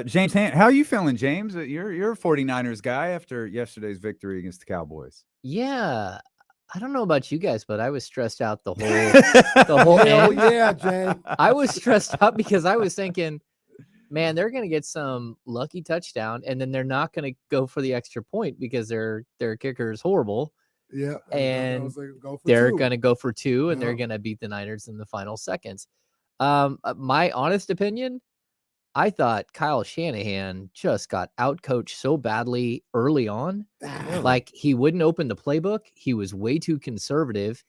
James, how are you feeling, James? You're a 49ers guy after yesterday's victory against the Cowboys. Yeah. I don't know about you guys, but I was stressed out the whole Hell end. yeah, Jay. I was stressed out because I was thinking, man, they're going to get some lucky touchdown, and then they're not going to go for the extra point because their kicker is horrible. Yeah. And go for they're two. going to go for two, and they're Yeah. going to beat the Niners in the final seconds. My honest opinion, I thought Kyle Shanahan just got outcoached so badly early on. Like, he wouldn't open the playbook. He was way too conservative.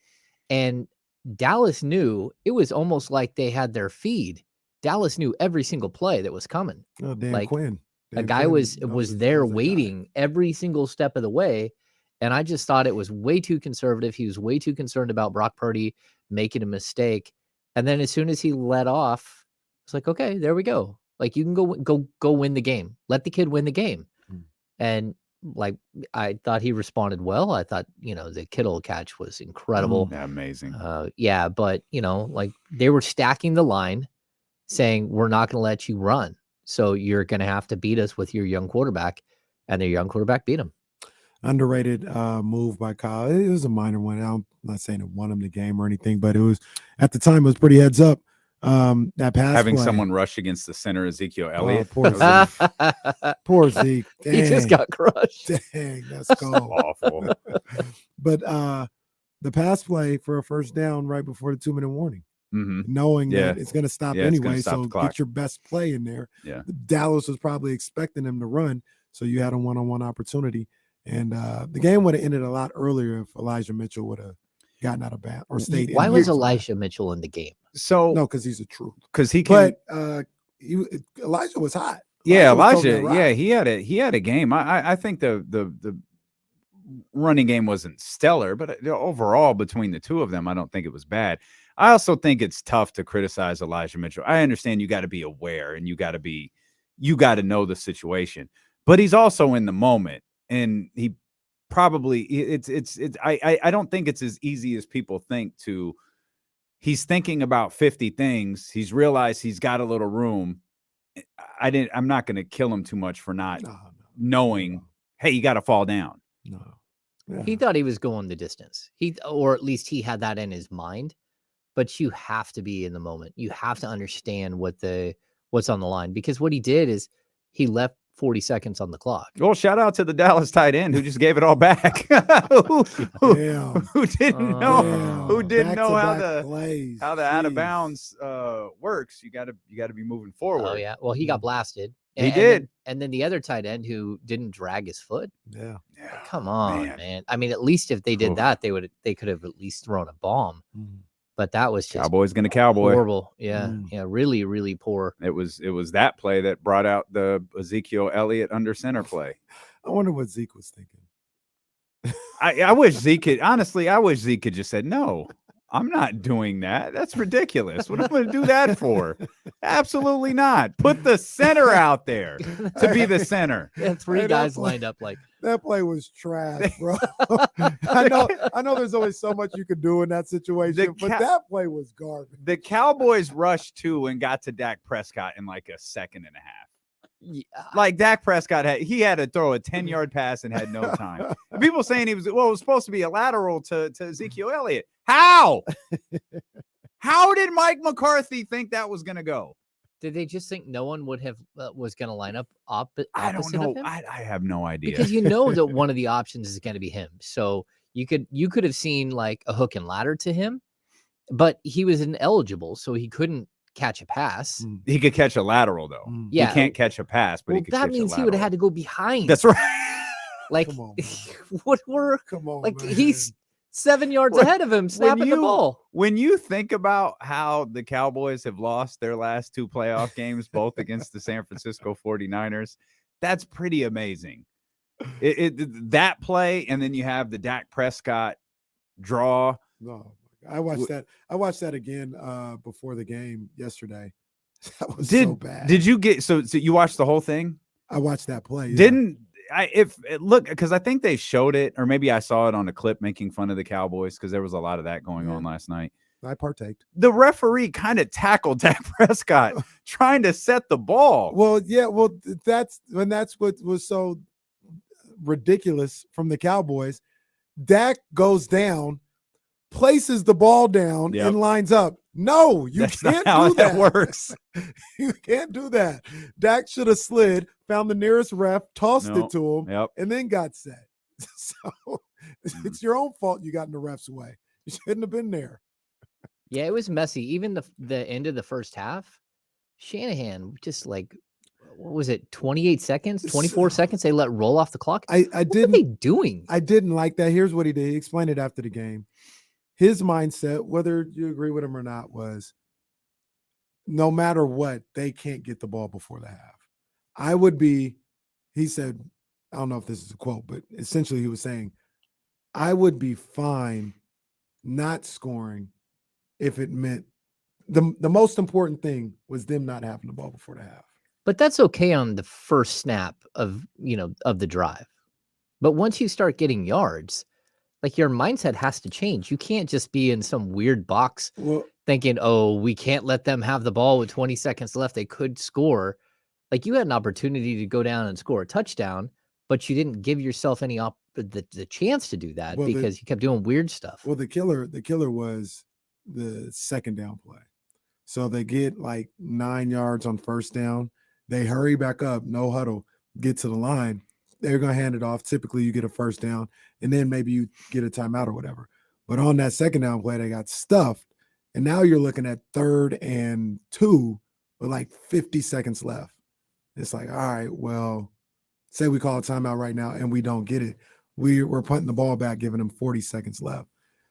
And Dallas knew it was almost like they had their feed. Dallas knew every single play that was coming. Oh, Dan Like, Quinn. a Dan guy Quinn was knows there that guy. waiting every single step of the way. And I just thought it was way too conservative. He was way too concerned about Brock Purdy making a mistake. And then as soon as he let off, it's like, okay, there we go. Like, you can go win the game. Let the kid win the game. And like, I thought he responded well. I thought, the Kittle catch was incredible. Amazing. Yeah, but like, they were stacking the line, saying we're not going to let you run, so you're going to have to beat us with your young quarterback, and their young quarterback beat him. Underrated move by Kyle. It was a minor one. I'm not saying it won him the game or anything, but it was, at the time, it was pretty heads up. That pass having play. someone rush against the center, Ezekiel Elliott. Poor Zeke. Poor Zeke. Dang. He just got crushed. Dang, that's cool. Awful. But the pass play for a first down right before the 2-minute warning, knowing that it's going to stop anyway, so get your best play in there. Yeah. Dallas was probably expecting him to run, so you had a one-on-one opportunity. And the game would have ended a lot earlier if Elijah Mitchell would have gotten out of bounds or stayed. Why was Elijah Mitchell in the game? So no, because he's a truth. Because he can. But Elijah was hot. Elijah, he had a game. I think the running game wasn't stellar, but overall between the two of them, I don't think it was bad. I also think it's tough to criticize Elijah Mitchell. I understand you got to be aware and you got to know the situation, but he's also in the moment, and he probably I don't think it's as easy as people think to. He's thinking about 50 things. He's realized he's got a little room. I'm not going to kill him too much for not knowing, hey, you got to fall down. No. Yeah. He thought he was going the distance. Or at least he had that in his mind. But you have to be in the moment. You have to understand what's on the line, because what he did is he left 40 seconds on the clock. Well, shout out to the Dallas tight end who just gave it all back. who didn't know how the out of bounds works. You got to be moving forward. Oh yeah. Well, he got blasted. He did. And then the other tight end who didn't drag his foot. Yeah. Come on, man. I mean, at least if they did that, they could have at least thrown a bomb. But that was just Cowboys gonna cowboy. Horrible. Yeah. Yeah. Really, really poor. It was that play that brought out the Ezekiel Elliott under center play. I wonder what Zeke was thinking. I wish Zeke could just said, no, I'm not doing that. That's ridiculous. What am I going to do that for? Absolutely not. Put the center out there to be the center. Yeah, three guys lined up like that play was trash, bro. I know there's only so much you could do in that situation, but that play was garbage. The Cowboys rushed to and got to Dak Prescott in like a second and a half. Yeah. Like Dak Prescott had to throw a 10-yard pass and had no time. People saying it was supposed to be a lateral to Ezekiel Elliott. How did Mike McCarthy think that was going to go? Did they just think no one would have was going to line up opposite I don't know. of him? I have no idea. Because you know that one of the options is going to be him. So you could have seen like a hook and ladder to him, but he was ineligible, so he couldn't catch a pass. He could catch a lateral though. Yeah, he can't catch a pass, but he could that means he would have had to go behind. That's right. Like come on, what were come on, like man. He's 7 yards ahead of him, snapping the ball. When you think about how the Cowboys have lost their last two playoff games, both against the San Francisco 49ers, that's pretty amazing. That play, and then you have the Dak Prescott draw. No. I watched that again before the game yesterday. That was so bad. Did you get so you watched the whole thing? I watched that play. Yeah. Didn't I? Because I think they showed it, or maybe I saw it on a clip making fun of the Cowboys because there was a lot of that going on last night. I partaked. The referee kind of tackled Dak Prescott trying to set the ball. Well, yeah, well, that's what was so ridiculous from the Cowboys. Dak goes down, places the ball down, Yep. and lines up. No, you That's can't not how do that. works. You can't do that. Dak should have slid, found the nearest ref, tossed No. it to him, Yep. and then got set. So it's your own fault you got in the ref's way. You shouldn't have been there. Yeah, it was messy. Even the end of the first half, Shanahan just like, what was it, 28 seconds, 24 seconds? They let roll off the clock. I What didn't. are they doing? I didn't like that. Here's what he did. He explained it after the game. His mindset, whether you agree with him or not, was no matter what, they can't get the ball before the half. He said, I don't know if this is a quote, but essentially he was saying, I would be fine not scoring if it meant the most important thing was them not having the ball before the half. But that's okay on the first snap of the drive. But once you start getting yards, like your mindset has to change. You can't just be in some weird box thinking, oh, we can't let them have the ball with 20 seconds left. They could score. Like you had an opportunity to go down and score a touchdown, but you didn't give yourself any the chance to do that because you kept doing weird stuff. Well, the killer was the second down play. So they get like 9 yards on first down. They hurry back up, no huddle, get to the line. They're going to hand it off. Typically, you get a first down, and then maybe you get a timeout or whatever. But on that second down play, they got stuffed, and now you're looking at 3rd and 2 with like 50 seconds left. It's like, all right, well, say we call a timeout right now and we don't get it. We're punting the ball back, giving them 40 seconds left.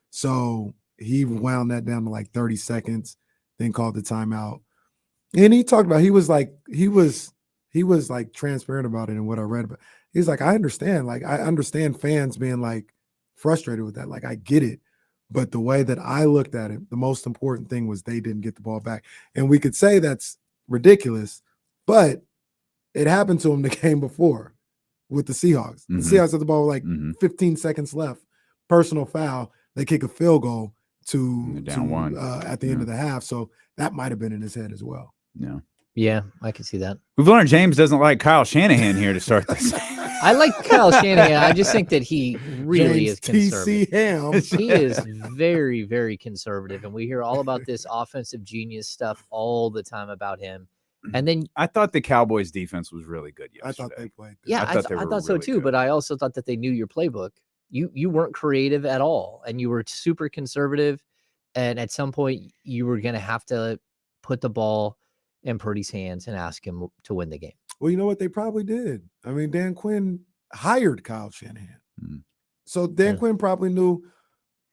So he wound that down to like 30 seconds, then called the timeout. And he talked about, he was like transparent about it in what I read, but he's like, I understand fans being like frustrated with that. Like, I get it. But the way that I looked at it, the most important thing was they didn't get the ball back. And we could say that's ridiculous, but it happened to him the game before with the Seahawks. Mm-hmm. The Seahawks had the ball with like 15 seconds left, personal foul. They kick a field goal down one at the end of the half. So that might have been in his head as well. Yeah, I can see that. We've learned James doesn't like Kyle Shanahan here to start this. I like Kyle Shanahan. I just think that he really is conservative. TC Ham. He is very, very conservative. And we hear all about this offensive genius stuff all the time about him. And then I thought the Cowboys defense was really good yesterday. I thought they played good. Yeah, I thought really so too. good. But I also thought that they knew your playbook. You weren't creative at all. And you were super conservative. And at some point, you were going to have to put the ball in Purdy's hands and ask him to win the game. Well, you know what? They probably did. I mean, Dan Quinn hired Kyle Shanahan. So Dan Quinn probably knew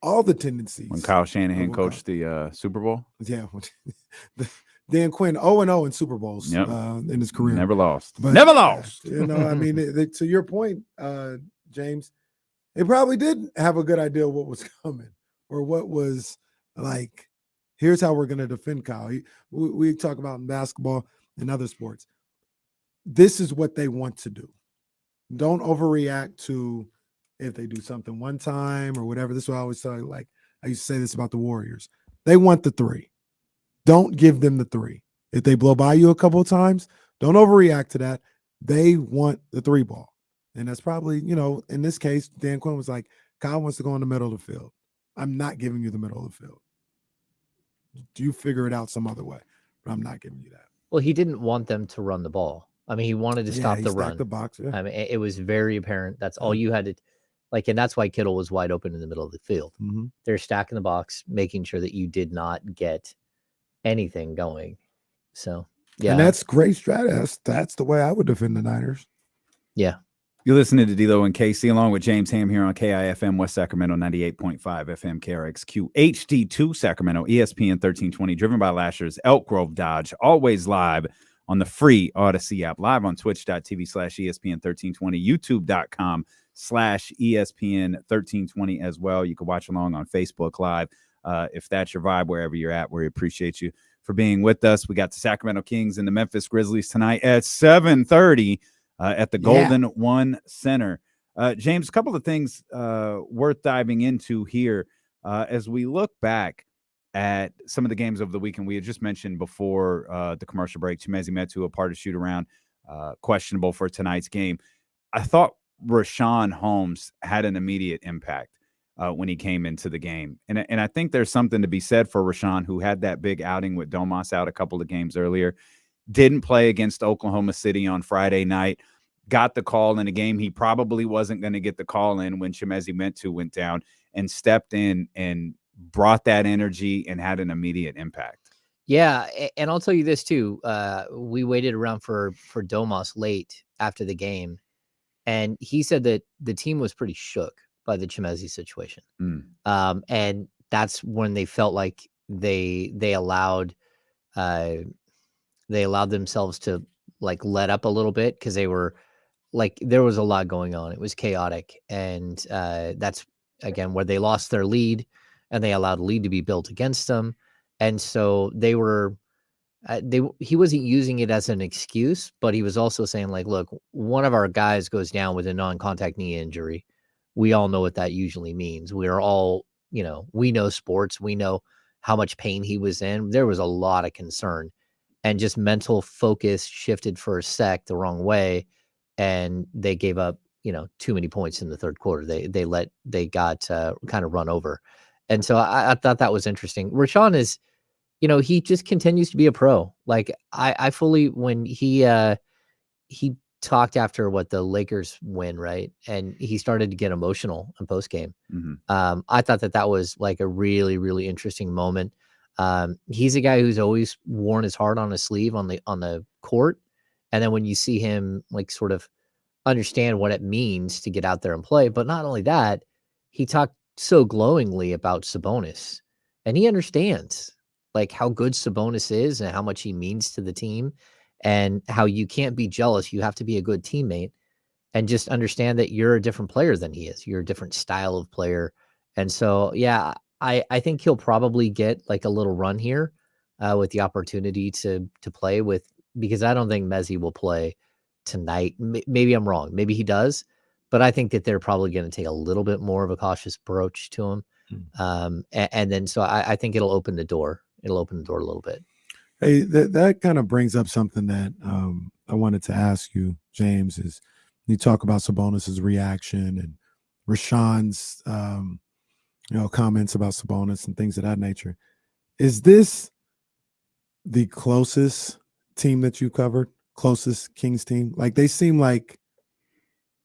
all the tendencies. When Kyle Shanahan coached the Super Bowl? Yeah. Dan Quinn, 0-0 in Super Bowls in his career. Never lost. But, Never lost. I mean, to your point, James, they probably did have a good idea of what was coming or what was like, here's how we're going to defend Kyle. We talk about in basketball and other sports. This is what they want to do. Don't overreact to if they do something one time or whatever. This is what I always tell you. Like, I used to say this about the Warriors. They want the 3. Don't give them the 3. If they blow by you a couple of times, don't overreact to that. They want the 3 ball. And that's probably, in this case, Dan Quinn was like, Kyle wants to go in the middle of the field. I'm not giving you the middle of the field. Do you figure it out some other way? But I'm not giving you that. Well, he didn't want them to run the ball. I mean, he wanted to stop the run. The box, yeah. I mean, it was very apparent. That's all you had to like, and that's why Kittle was wide open in the middle of the field. Mm-hmm. They're stacking the box, making sure that you did not get anything going. So, yeah. And that's great strategy. That's the way I would defend the Niners. Yeah. You're listening to D-Lo and KC along with James Ham here on KIFM West Sacramento 98.5 FM KRXQ HD2 Sacramento ESPN 1320 driven by Lasher's Elk Grove Dodge, always live on the free Odyssey app, live on twitch.tv/ESPN 1320, youtube.com/ESPN 1320 as well. You can watch along on Facebook Live if that's your vibe wherever you're at. We appreciate you for being with us. We got the Sacramento Kings and the Memphis Grizzlies tonight at 7:30. At the Golden One Center. James, a couple of things worth diving into here. As we look back, at some of the games of the weekend, we had just mentioned before the commercial break, Chimezie Metu, a part of shoot around, questionable for tonight's game. I thought Rashawn Holmes had an immediate impact when he came into the game. And I think there's something to be said for Rashawn, who had that big outing with Domas out a couple of games earlier, didn't play against Oklahoma City on Friday night, got the call in a game he probably wasn't going to get the call in when Chimezie Metu went down, and stepped in and brought that energy and had an immediate impact. Yeah, and I'll tell you this too. We waited around for Domas late after the game, and he said that the team was pretty shook by the Chimezie situation. And that's when they felt like they allowed themselves to like let up a little bit, because they were like, there was a lot going on. It was chaotic, and that's again where they lost their lead, and they allowed a lead to be built against them, and so they were. He wasn't using it as an excuse, but he was also saying, like, look, one of our guys goes down with a non-contact knee injury. We all know what that usually means. We are all, we know sports. We know how much pain he was in. There was a lot of concern, and just mental focus shifted for a sec the wrong way, and they gave up, too many points in the third quarter. They got kind of run over. And so I thought that was interesting. Rashawn is, he just continues to be a pro. Like I fully, when he talked after the Lakers win, right? And he started to get emotional in post game. I thought that was like a really, really interesting moment. He's a guy who's always worn his heart on his sleeve on the court. And then when you see him like sort of understand what it means to get out there and play, but not only that, he talked so glowingly about Sabonis, and he understands like how good Sabonis is and how much he means to the team, and how you can't be jealous. You have to be a good teammate, and just understand that you're a different player than he is. You're a different style of player. And so, yeah, I think he'll probably get like a little run here with the opportunity to play with, because I don't think Mezzi will play tonight. Maybe I'm wrong. Maybe he does, but I think that they're probably going to take a little bit more of a cautious approach to him. And then, so I think it'll open the door. It'll open the door a little bit. Hey, that kind of brings up something that I wanted to ask you, James, is you talk about Sabonis's reaction and Rashawn's, comments about Sabonis and things of that nature. Is this the closest team that you covered? Closest Kings team? Like they seem like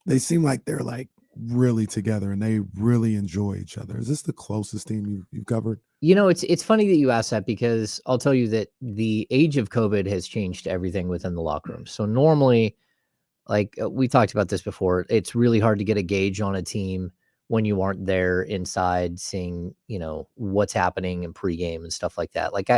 they're like really together and they really enjoy each other. Is this the closest team you've covered? It's funny that you asked that, because I'll tell you that the age of COVID has changed everything within the locker room. So normally, like we talked about this before, it's really hard to get a gauge on a team when you aren't there inside seeing, what's happening in pregame and stuff like that. Like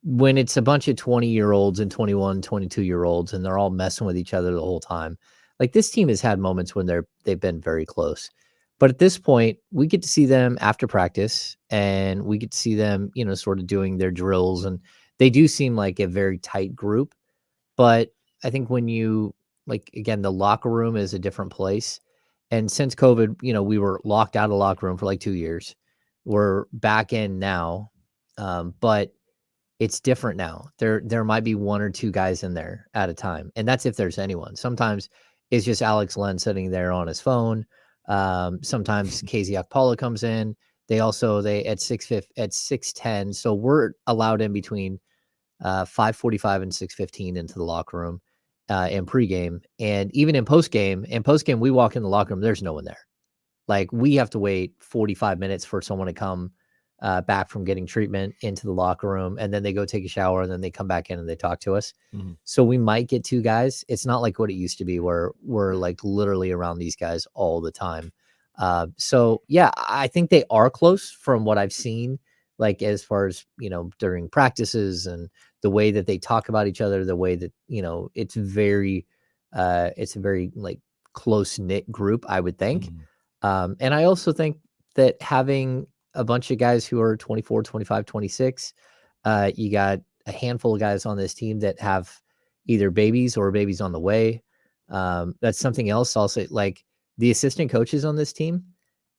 when it's a bunch of 20-year-olds and 21, 22-year-olds, and they're all messing with each other the whole time. Like this team has had moments when they've been very close. But at this point, we get to see them after practice, and we get to see them, sort of doing their drills, and they do seem like a very tight group. But I think when you, like, again, the locker room is a different place. And since COVID, we were locked out of the locker room for like 2 years. We're back in now. But it's different now. There might be one or two guys in there at a time, and that's if there's anyone. Sometimes it's just Alex Len sitting there on his phone. Sometimes KZ Okpala comes in. They at 6:10. So we're allowed in between 5:45 and 6:15 into the locker room in pregame, and even in postgame. In postgame, we walk in the locker room. There's no one there. Like we have to wait 45 minutes for someone to come back from getting treatment into the locker room, and then they go take a shower, and then they come back in and they talk to us. So we might get two guys. It's not like what it used to be where we're like literally around these guys all the time. So yeah, I think they are close from what I've seen, like as far as, during practices and the way that they talk about each other, the way that, it's a very like close knit group, I would think. And I also think that having a bunch of guys who are 24, 25, 26. You got a handful of guys on this team that have either babies or babies on the way. That's something else. Also, like the assistant coaches on this team,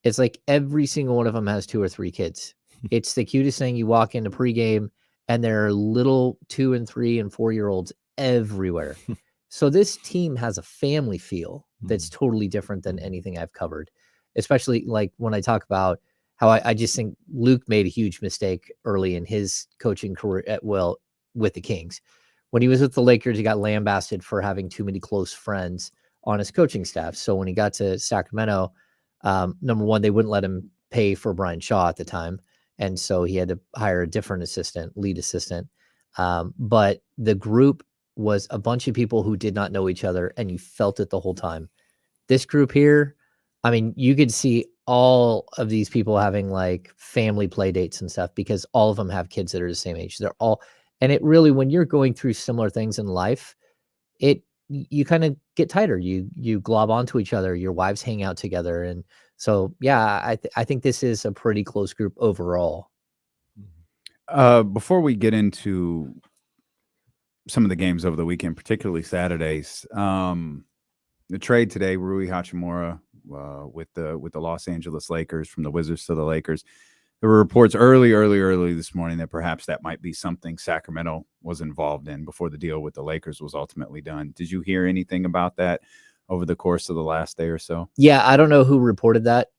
it's like every single one of them has 2 or 3 kids. It's the cutest thing. You walk into pregame, and there are little 2 and 3 and 4-year-olds everywhere. So this team has a family feel that's totally different than anything I've covered, especially like when I talk about how I just think Luke made a huge mistake early in his coaching career with the Kings. When he was with the Lakers, he got lambasted for having too many close friends on his coaching staff. So when he got to Sacramento, number one, they wouldn't let him pay for Brian Shaw at the time. And so he had to hire a different lead assistant. But the group was a bunch of people who did not know each other, and you felt it the whole time. This group here, I mean, you could see all of these people having like family play dates and stuff because all of them have kids that are the same age. They're all, and it really, when you're going through similar things in life, you kind of get tighter. You glob onto each other. Your wives hang out together, and so yeah, I think this is a pretty close group overall. Before we get into some of the games over the weekend, particularly Saturdays, the trade today, Rui Hachimura with the Los Angeles Lakers, from the Wizards to the Lakers. There were reports early this morning that perhaps that might be something Sacramento was involved in before the deal with the Lakers was ultimately done. Did you hear anything about that over the course of the last day or so? Yeah, I don't know who reported that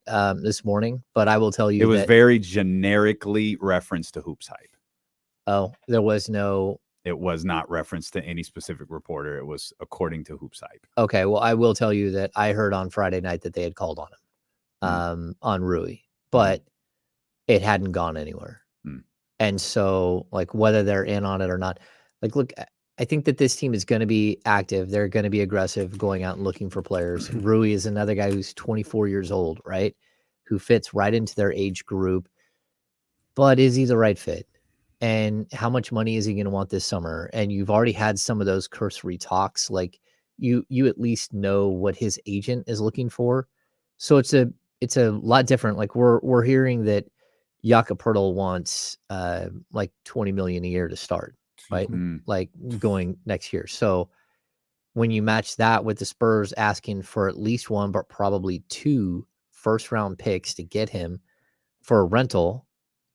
this morning, but I will tell you it was very generically referenced to Hoops Hype. Oh, there was no. It was not referenced to any specific reporter. It was according to Hoops Hype. Okay, well, I will tell you that I heard on Friday night that they had called on him, on Rui, but it hadn't gone anywhere. And so, like, whether they're in on it or not, like, look, I think that this team is going to be active. They're going to be aggressive, going out and looking for players. Rui is another guy who's 24 years old, right? Who fits right into their age group. But is he the right fit? And how much money is he going to want this summer? And you've already had some of those cursory talks. Like, you at least know what his agent is looking for. So it's a lot different. Like, we're hearing that Jakob Poeltl wants like $20 million a year to start, right? Like, going next year. So when you match that with the Spurs asking for at least one, but probably 2 first-round picks to get him for a rental,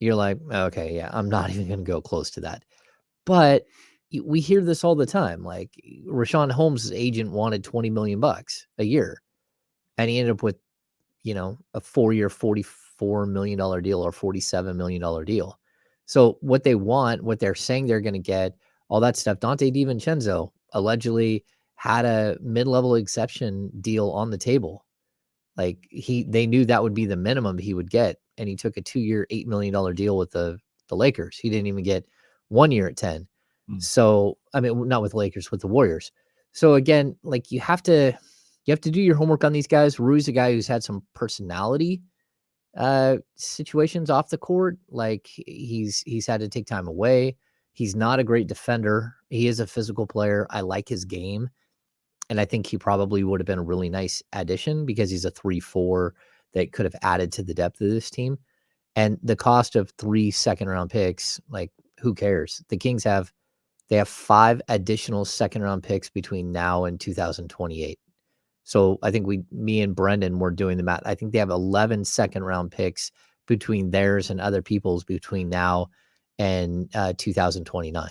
you're like, okay, yeah, I'm not even going to go close to that. But we hear this all the time. Like, Rashawn Holmes' agent wanted $20 million a year, and he ended up with, a 4-year, $44 million deal or $47 million deal. So what they want, what they're saying they're going to get, all that stuff. Dante DiVincenzo allegedly had a mid-level exception deal on the table. Like, they knew that would be the minimum he would get, and he took a 2-year, $8 million deal with the Lakers. He didn't even get 1 year at 10. So, I mean, not with the Lakers, with the Warriors. So again, like, you have to do your homework on these guys. Rui's a guy who's had some personality situations off the court. Like, he's had to take time away. He's not a great defender. He is a physical player. I like his game. And I think he probably would have been a really nice addition because he's a 3-4 that could have added to the depth of this team. And the cost of 3 second-round picks, like, who cares? The Kings have 5 additional second-round picks between now and 2028. So I think me and Brendan were doing the math. I think they have 11 second-round picks between theirs and other people's between now and 2029.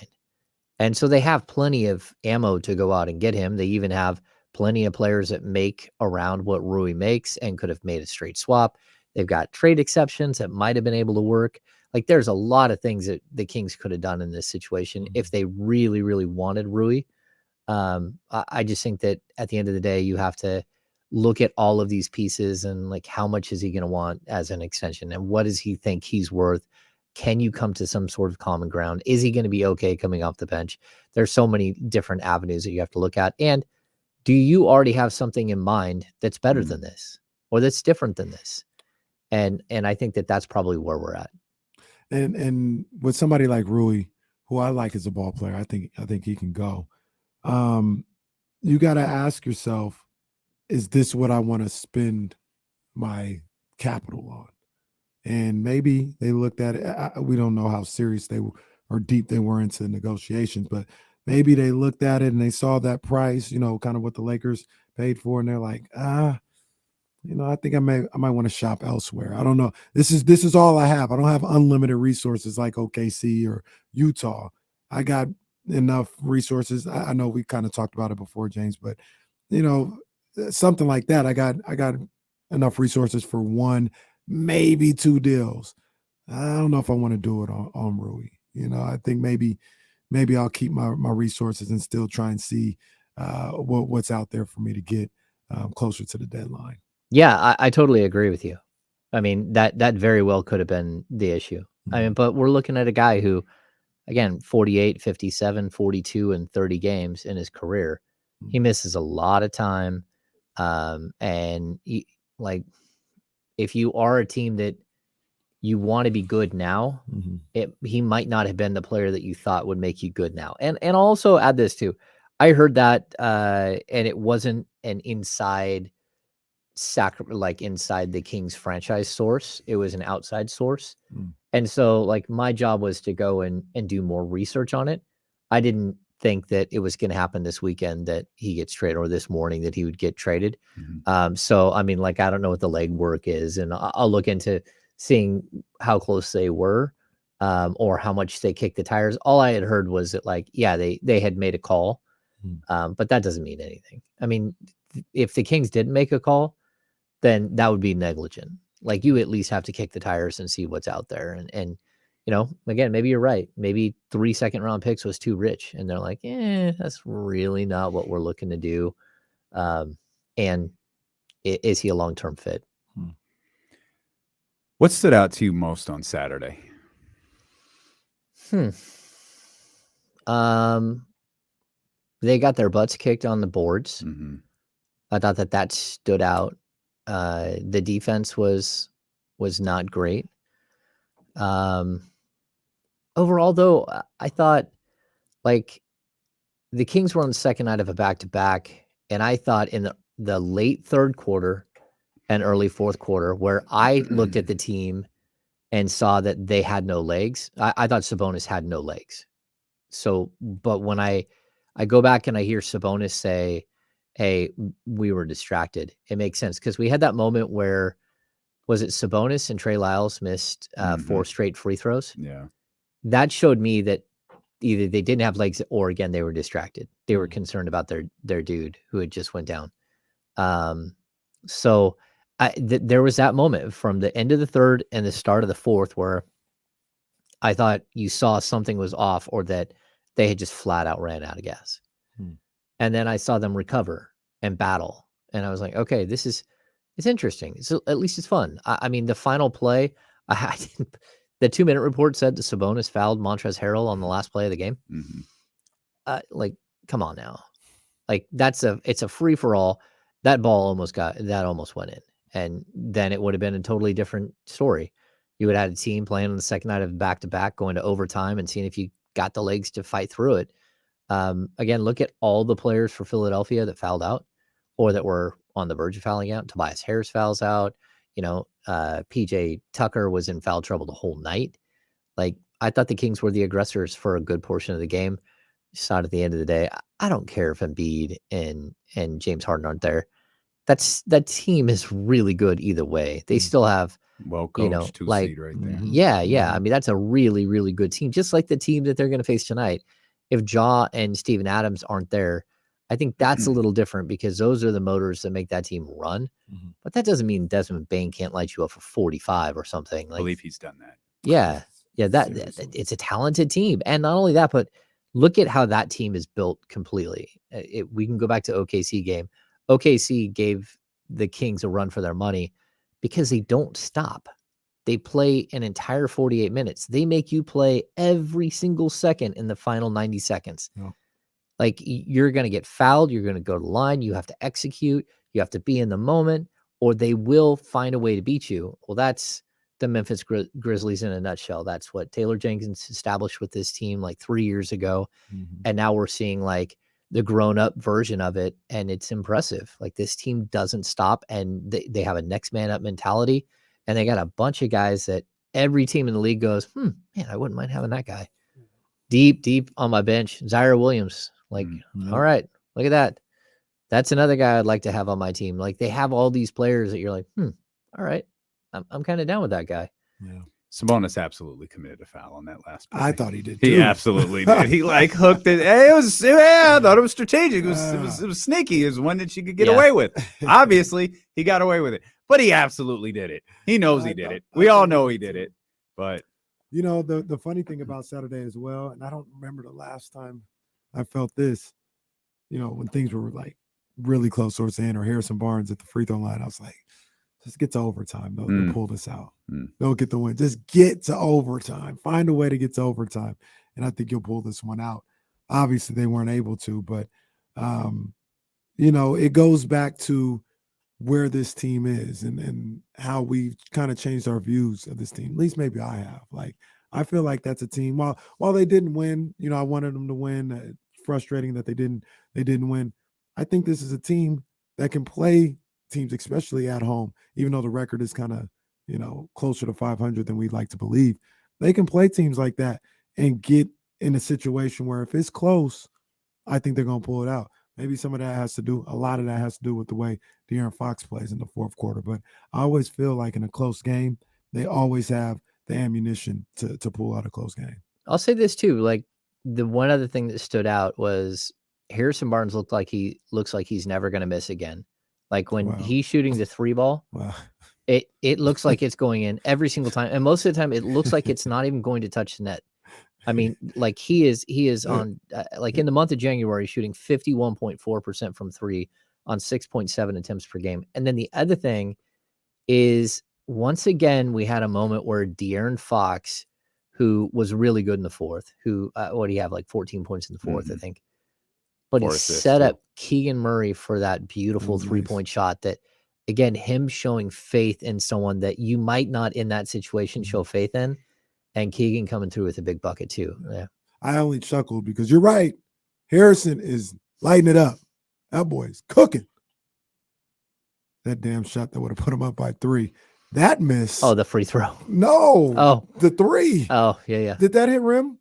And so they have plenty of ammo to go out and get him. They even have plenty of players that make around what Rui makes and could have made a straight swap. They've got trade exceptions that might have been able to work. Like, there's a lot of things that the Kings could have done in this situation if they really, really wanted Rui. I just think that at the end of the day, you have to look at all of these pieces and, like, how much is he going to want as an extension, and what does he think he's worth? Can you come to some sort of common ground? Is he going to be okay coming off the bench? There's so many different avenues that you have to look at. And do you already have something in mind that's better than this, or that's different than this? And I think that that's probably where we're at. And with somebody like Rui, who I like as a ball player, I think he can go. You got to ask yourself, is this what I want to spend my capital on? And maybe they looked at it. We don't know how serious they were or deep they were into negotiations, but maybe they looked at it and they saw that price, kind of what the Lakers paid for, and they're like, I think I might want to shop elsewhere. I don't know. This is all I have. I don't have unlimited resources like OKC or Utah. I got enough resources. I know we kind of talked about it before, James, but something like that. I got enough resources for one, maybe two deals. I don't know if I want to do it on Rui. I think maybe I'll keep my resources and still try and see what's out there for me to get closer to the deadline. Yeah, I totally agree with you. I mean, that very well could have been the issue. I mean, but we're looking at a guy who, again, 48, 57, 42, and 30 games in his career. He misses a lot of time. And if you are a team that you want to be good now, he might not have been the player that you thought would make you good now. And I'll also add this too. I heard that, and it wasn't an inside inside the Kings franchise source. It was an outside source. And so my job was to go and do more research on it. I didn't think that it was going to happen this weekend that he gets traded, or this morning that he would get traded. So, I mean, I don't know what the leg work is, and I'll look into seeing how close they were, or how much they kicked the tires. All I had heard was that they had made a call, but that doesn't mean anything. I mean, if the Kings didn't make a call, then that would be negligent. You at least have to kick the tires and see what's out there. And again, maybe you're right. Maybe 3 second-round picks was too rich. And they're like, that's really not what we're looking to do. And is he a long-term fit? What stood out to you most on Saturday? They got their butts kicked on the boards. I thought that stood out. The defense was not great. Overall, though, I thought the Kings were on the second night of a back-to-back, and I thought in the late third quarter and early fourth quarter, where I looked at the team and saw that they had no legs, I thought Sabonis had no legs. So, but when I go back and I hear Sabonis say, hey, we were distracted, it makes sense, because we had that moment where, was it Sabonis and Trey Lyles missed 4 straight free throws? Yeah. That showed me that either they didn't have legs, or again, they were distracted. They were concerned about their dude who had just went down. So there was that moment from the end of the third and the start of the fourth where I thought you saw something was off, or that they had just flat out ran out of gas. And then I saw them recover and battle. And I was like, okay, it's interesting. So at least it's fun. I mean, the final play, the 2-minute report said that Sabonis fouled Montrezl Harrell on the last play of the game. Come on now. It's a free for all. That ball almost went in. And then it would have been a totally different story. You would have had a team playing on the second night of back-to-back, going to overtime and seeing if you got the legs to fight through it. Again, look at all the players for Philadelphia that fouled out, or that were on the verge of fouling out. Tobias Harris fouls out. PJ Tucker was in foul trouble the whole night. I thought the Kings were the aggressors for a good portion of the game. You saw it at the end of the day. I don't care if Embiid and James Harden aren't there. That team is really good either way. They still have well-coached 2 seed right there. Yeah. I mean, that's a really, really good team. Just like the team that they're going to face tonight. If Ja and Steven Adams aren't there, I think that's a little different, because those are the motors that make that team run. But that doesn't mean Desmond Bane can't light you up for 45 or something. I believe he's done that. Yeah. That it's a talented team. And not only that, but look at how that team is built completely. We can go back to OKC game. OKC gave the Kings a run for their money because they don't stop. They play an entire 48 minutes. They make you play every single second in the final 90 seconds. Yeah. You're going to get fouled. You're going to go to the line. You have to execute. You have to be in the moment, or they will find a way to beat you. Well, that's the Memphis Grizzlies in a nutshell. That's what Taylor Jenkins established with this team 3 years ago. And now we're seeing the grown-up version of it, and it's impressive. This team doesn't stop, and they have a next man up mentality, and they got a bunch of guys that every team in the league goes, man, I wouldn't mind having that guy deep on my bench. Zaire Williams, all right, look at that. That's another guy I'd like to have on my team. Like they have all these players that you're like, all right, I'm kind of down with that guy. Yeah. Sabonis absolutely committed a foul on that last play. I thought he did too. He absolutely did. He like hooked it. Hey, I thought it was strategic. It was sneaky. It was one that she could get away with. Obviously, he got away with it, but he absolutely did it. He knows he did it. We all know he did it. But you know, the funny thing about Saturday as well, and I don't remember the last time I felt this, you know, when things were like really close towards the end, or Harrison Barnes at the free throw line, I was like, just get to overtime. They'll pull this out. They'll get the win. Just get to overtime. Find a way to get to overtime. And I think you'll pull this one out. Obviously, they weren't able to, but, you know, it goes back to where this team is and how we've kind of changed our views of this team. At least maybe I have. Like, I feel like that's a team. While they didn't win, you know, I wanted them to win. Frustrating that they didn't win. I think this is a team that can play teams, especially at home, even though the record is kind of, you know, closer to 500 than we'd like to believe. They can play teams like that and get in a situation where if it's close, I think they're going to pull it out. Maybe some of that has to do, a lot of that has to do with the way De'Aaron Fox plays in the fourth quarter. But I always feel like in a close game, they always have the ammunition to pull out a close game. I'll say this too. Like the one other thing that stood out was Harrison Barnes looks like he's never going to miss again. Like when he's shooting the 3 ball, it looks like it's going in every single time. And most of the time it looks like it's not even going to touch the net. I mean, like he is on like in the month of January shooting 51.4% from 3 on 6.7 attempts per game. And then the other thing is once again, we had a moment where De'Aaron Fox, who was really good in the fourth, who, what do you have, like 14 points in the fourth, I think. But he set up Keegan Murray for that beautiful 3-point shot that, again, him showing faith in someone that you might not in that situation show faith in, and Keegan coming through with a big bucket too. Yeah. I only chuckled because you're right. Harrison is lighting it up. That boy's cooking. That damn shot that would have put him up by 3. That miss. Oh, the free throw. No. Oh. The 3. Oh, yeah. Did that hit rim?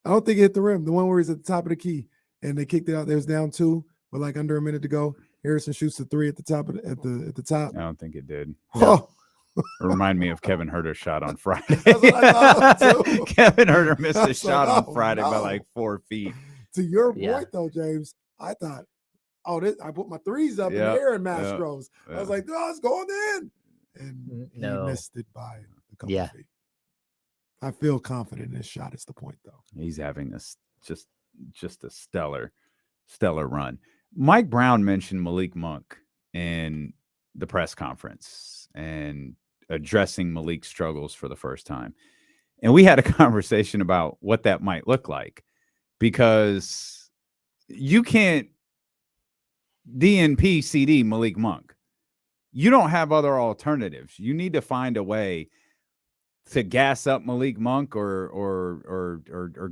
I don't think it hit the rim. The one where he's at the top of the key and they kicked it out. There was down 2 with like under a minute to go. Harrison shoots the 3 at the top at the top. I don't think it did. No. It reminded me of Kevin Huerter's shot on Friday. That's what I thought too. Kevin Huerter missed a shot on Friday by like 4 feet. To your point though, James, I thought, I put my 3s up in the air in Mastros. I was like, no, it's going in. And he missed it by a couple of feet. I feel confident in this shot is the point, though. He's having this just a stellar run. Mike Brown mentioned Malik Monk in the press conference and addressing Malik's struggles for the first time. And we had a conversation about what that might look like, because you can't DNP CD Malik Monk. You don't have other alternatives. You need to find a way to gas up Malik Monk or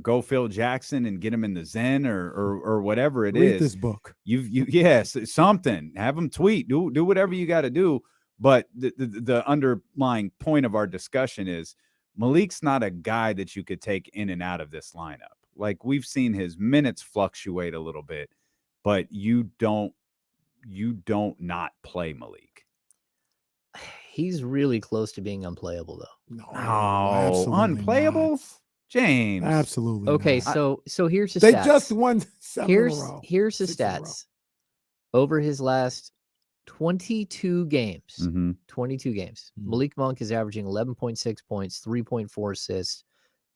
go Phil Jackson and get him in the Zen or whatever it is. Read this book. Yes, something. Have him tweet. Do whatever you got to do. But the underlying point of our discussion is Malik's not a guy that you could take in and out of this lineup. Like, we've seen his minutes fluctuate a little bit, but you don't not play Malik. He's really close to being unplayable, though. No, unplayable, not. James. Absolutely. Okay, not. so here's the they stats. just won 7 in a row. Here's the stats. Over his last 22 games, 22 games, Malik Monk is averaging 11.6 points, 3.4 assists,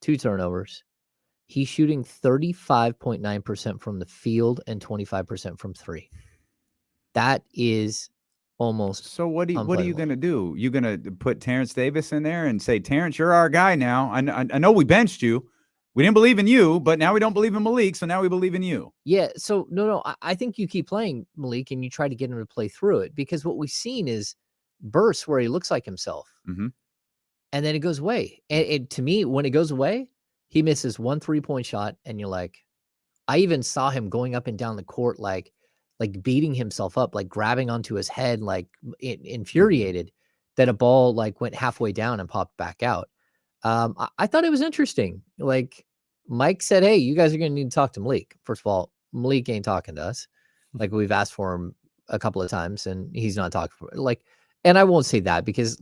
2 turnovers. He's shooting 35.9% from the field and 25% from 3. That is almost. So what are you going to do? You going to put Terrence Davis in there and say, Terrence, you're our guy now. I know we benched you. We didn't believe in you, but now we don't believe in Malik, so now we believe in you. Yeah, so no, I think you keep playing Malik and you try to get him to play through it, because what we've seen is bursts where he looks like himself. And then it goes away. And to me, when it goes away, he misses 1 3-point shot, and you're like, I even saw him going up and down the court like beating himself up, like grabbing onto his head, like infuriated that a ball like went halfway down and popped back out. I thought it was interesting. Like Mike said, hey, you guys are going to need to talk to Malik. First of all, Malik ain't talking to us. Like we've asked for him a couple of times and he's not talking for like, and I won't say that because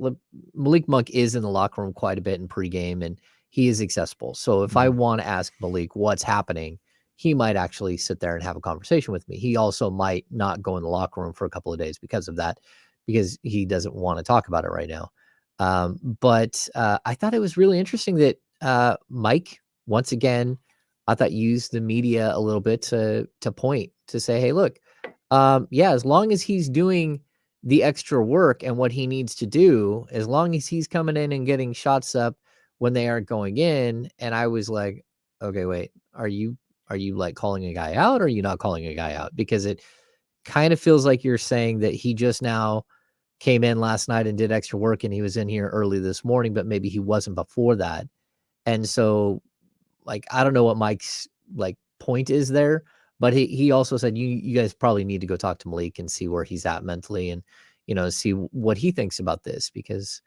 Malik Monk is in the locker room quite a bit in pregame and he is accessible. So if I want to ask Malik what's happening, he might actually sit there and have a conversation with me. He also might not go in the locker room for a couple of days because of that, because he doesn't want to talk about it right now. But I thought it was really interesting that Mike, once again, I thought used the media a little bit to point to say, hey, look, as long as he's doing the extra work and what he needs to do, as long as he's coming in and getting shots up when they aren't going in. And I was like, okay, wait, are you like calling a guy out or are you not calling a guy out? Because it kind of feels like you're saying that he just now came in last night and did extra work and he was in here early this morning, but maybe he wasn't before that. And so like, I don't know what Mike's like point is there, but he also said, you guys probably need to go talk to Malik and see where he's at mentally and, see what he thinks about this because,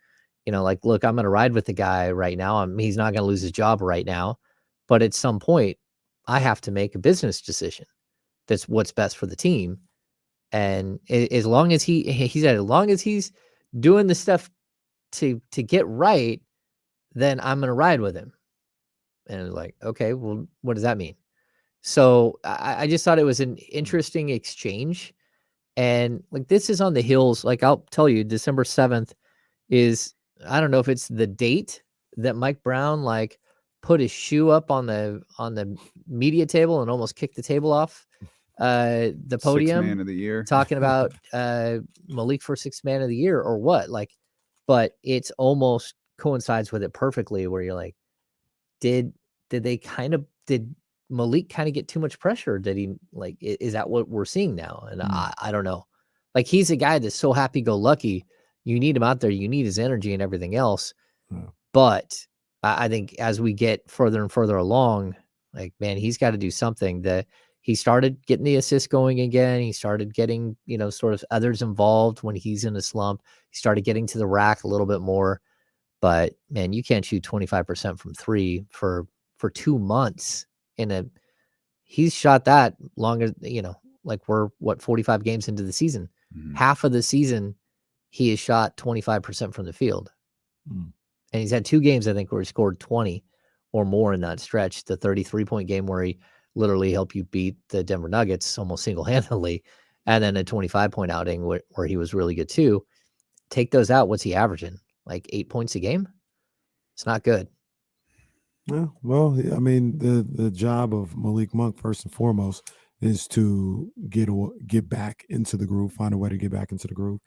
like, look, I'm going to ride with the guy right now. He's not going to lose his job right now, but at some point I have to make a business decision. That's what's best for the team. And as long as he said, as long as he's doing the stuff to get right, then I'm going to ride with him. And it was like, okay, well, what does that mean? So I just thought it was an interesting exchange. And like, this is on the hills. Like, I'll tell you, December 7th is, I don't know if it's the date that Mike Brown, like, put his shoe up on the media table and almost kicked the table off the podium. 6th man of the year. Talking about Malik for 6th man of the year or what? Like, but it's almost coincides with it perfectly where you're like, did Malik kind of get too much pressure? Did he, like, is that what we're seeing now? And I don't know. Like, he's a guy that's so happy-go-lucky. You need him out there. You need his energy and everything else. But I think as we get further and further along, like, man, he's got to do something. He started getting the assist going again. He started getting, sort of others involved when he's in a slump. He started getting to the rack a little bit more. But man, you can't shoot 25% from three for 2 months he's shot that longer, like we're 45 games into the season. Half of the season, he has shot 25% from the field. And he's had 2 games, I think, where he scored 20 or more in that stretch. The 33-point game where he literally helped you beat the Denver Nuggets almost single-handedly. And then a 25-point outing where he was really good too. Take those out. What's he averaging? Like 8 points a game? It's not good. Yeah, well, I mean, the job of Malik Monk, first and foremost, is to get back into the groove, find a way to get back into the groove.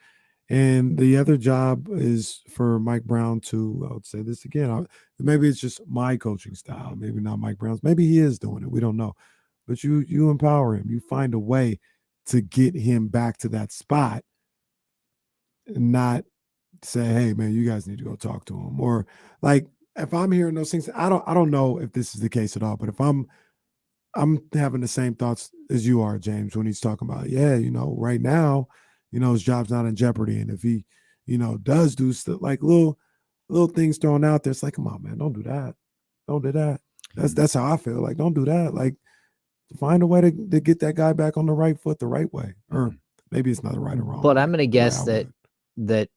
And the other job is for Mike Brown to, I would say this again, maybe it's just my coaching style, maybe not Mike Brown's. Maybe he is doing it. We don't know. But you empower him. You find a way to get him back to that spot and not say, hey, man, you guys need to go talk to him. Or like, if I'm hearing those things, I don't know if this is the case at all, but if I'm having the same thoughts as you are, James, when he's talking about, right now, his job's not in jeopardy. And if he, does do stuff like little things thrown out there, it's like, come on, man, don't do that. Don't do that. That's how I feel. Like, don't do that. Like, find a way to get that guy back on the right foot the right way. Or maybe it's not the right or wrong. But I'm going to guess that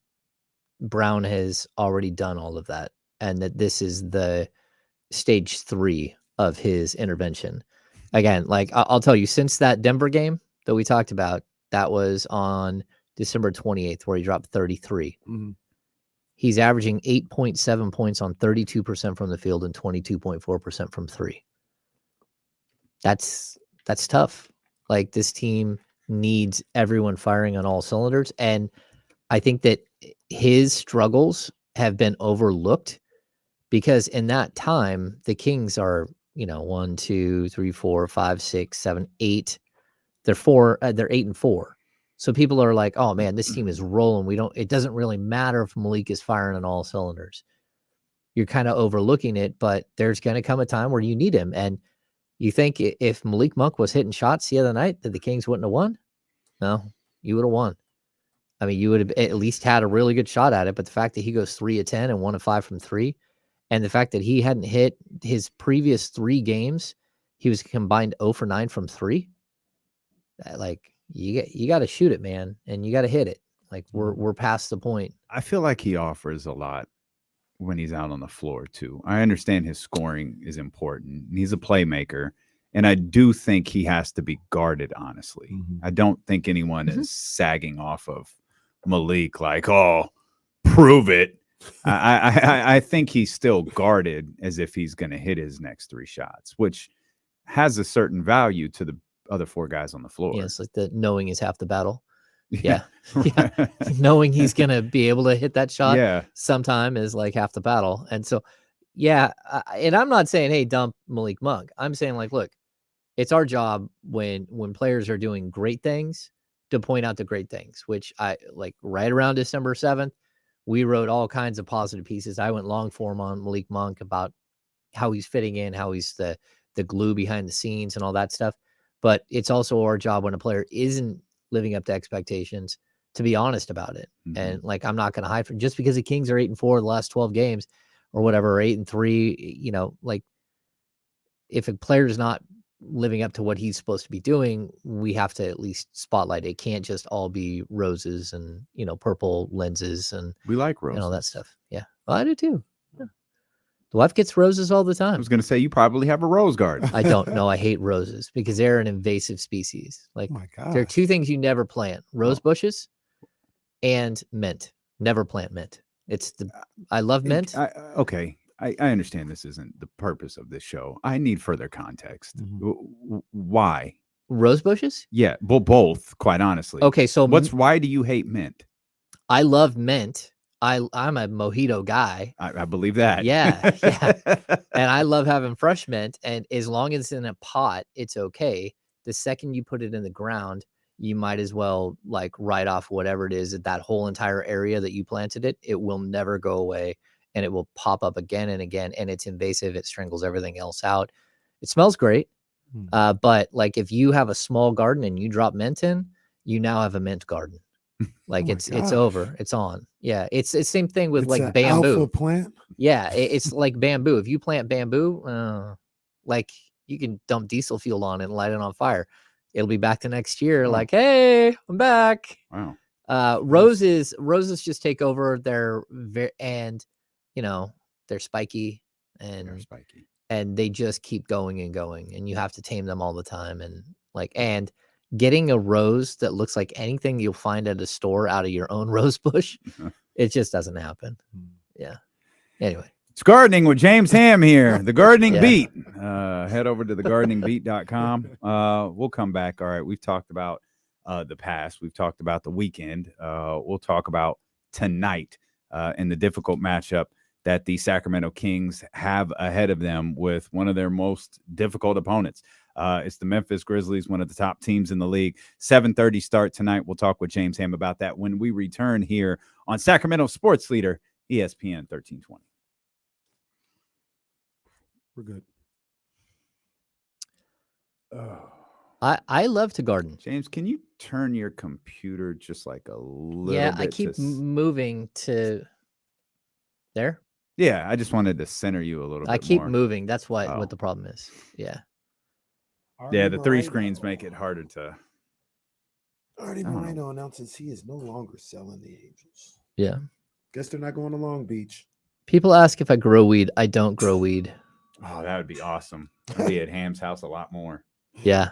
Brown has already done all of that. And that this is the stage 3 of his intervention. Again, like I'll tell you, since that Denver game that we talked about, that was on December 28th, where he dropped 33. He's averaging 8.7 points on 32% from the field and 22.4% from 3. That's tough. Like, this team needs everyone firing on all cylinders. And I think that his struggles have been overlooked. Because in that time, the Kings are, 1, 2, 3, 4, 5, 6, 7, 8. They're 8-4. So people are like, oh man, this team is rolling. It doesn't really matter if Malik is firing on all cylinders. You're kind of overlooking it, but there's going to come a time where you need him. And you think if Malik Monk was hitting shots the other night, that the Kings wouldn't have won? No, you would have won. I mean, you would have at least had a really good shot at it. But the fact that he goes 3 of 10 and 1 of 5 from 3, and the fact that he hadn't hit his previous 3 games, he was combined 0 for 9 from 3. Like, you got to shoot it, man, and you got to hit it. Like we're past the point. I feel like he offers a lot when he's out on the floor too. I understand his scoring is important. He's a playmaker, and I do think he has to be guarded, honestly. I don't think anyone is sagging off of Malik like, oh, prove it. I think he's still guarded as if he's going to hit his next 3 shots, which has a certain value to the other 4 guys on the floor. Yeah, it's like the knowing is half the battle. Yeah. Right. Yeah. Knowing he's going to be able to hit that shot Yeah. sometime is like half the battle. And so, yeah. And I'm not saying, hey, dump Malik Monk. I'm saying, like, look, it's our job when players are doing great things to point out the great things, which I like right around December 7th, we wrote all kinds of positive pieces. I went long form on Malik Monk about how he's fitting in, how he's the glue behind the scenes and all that stuff. But it's also our job when a player isn't living up to expectations to be honest about it. And like, I'm not going to hide from just because the Kings are 8-4 the last 12 games or whatever, or 8-3, you know, like if a player is not living up to what he's supposed to be doing, we have to at least spotlight it. It can't just all be roses and, you know, purple lenses and we like roses and all that stuff. Yeah. Well, I do too. Yeah. The wife gets roses all the time. I was going to say, you probably have a rose garden. I don't know. I hate roses because they're an invasive species. Like, Oh my God. there are 2 things you never plant: rose bushes and mint. Never plant mint. I love mint. Okay. I understand this isn't the purpose of this show. I need further context. Why? Rose bushes? Yeah, well, both, quite honestly. Okay, so why do you hate mint? I love mint. I'm a mojito guy. I believe that. Yeah, yeah. And I love having fresh mint. And as long as it's in a pot, it's okay. The second you put it in the ground, you might as well like write off whatever it is, that whole entire area that you planted it. It will never go away, and it will pop up again and again. And it's invasive. It strangles everything else out. It smells great. But like if you have a small garden and you drop mint in, you now have a mint garden. Like it's over. It's on. Yeah. It's the same thing with like bamboo. Alpha plant. Yeah. It's like bamboo. If you plant bamboo, like you can dump diesel fuel on it and light it on fire. It'll be back the next year. Like, hey, I'm back. Wow. Roses just take over. And you know, they're spiky and they just keep going and going, and you have to tame them all the time. And like, and getting a rose that looks like anything you'll find at a store out of your own rose bush, it just doesn't happen. Yeah. Anyway. It's gardening with James Ham here, the Gardening Beat. Head over to thegardeningbeat.com. We'll come back. All right. We've talked about the past. We've talked about the weekend. We'll talk about tonight and the difficult matchup that the Sacramento Kings have ahead of them with one of their most difficult opponents. It's the Memphis Grizzlies, one of the top teams in the league. 7:30 start tonight. We'll talk with James Ham about that when we return here on Sacramento Sports Leader, ESPN 1320. We're good. I love to garden. James, can you turn your computer just like a little Yeah, bit? I keep moving to there. Yeah, I just wanted to center you a little bit I keep more. moving. That's what the problem is. Yeah. Yeah, the 3 screens make it harder to. Artie Moreno announces he is no longer selling the Angels. Yeah. Guess they're not going to Long Beach. People ask if I grow weed. I don't grow weed. Oh, that would be awesome. I'd be at Ham's house a lot more. Yeah.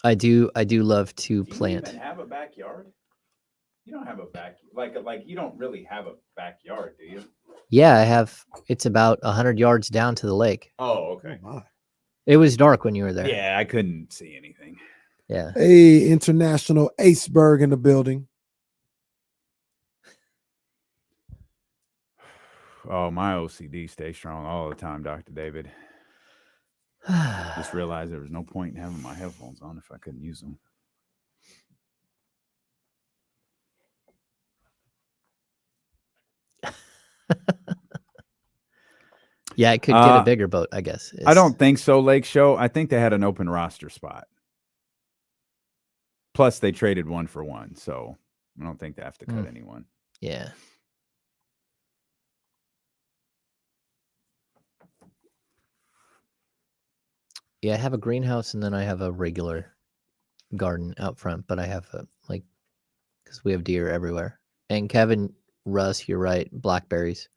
I do love to plant. Do you even have a backyard? You don't have a like you don't really have a backyard, do you? Yeah, I have. It's about 100 yards down to the lake. Oh, okay. It was dark when you were there. Yeah, I couldn't see anything. Yeah. Hey, International Aceberg in the building. Oh, my OCD stays strong all the time, Dr. David. Just realized there was no point in having my headphones on if I couldn't use them. Yeah, it could get a bigger boat, I guess. I don't think so, Lake Show. I think they had an open roster spot. Plus, they traded 1 for 1, so I don't think they have to cut anyone. Yeah. Yeah, I have a greenhouse and then I have a regular garden out front, but I have because we have deer everywhere. And Kevin, Russ, you're right. Blackberries.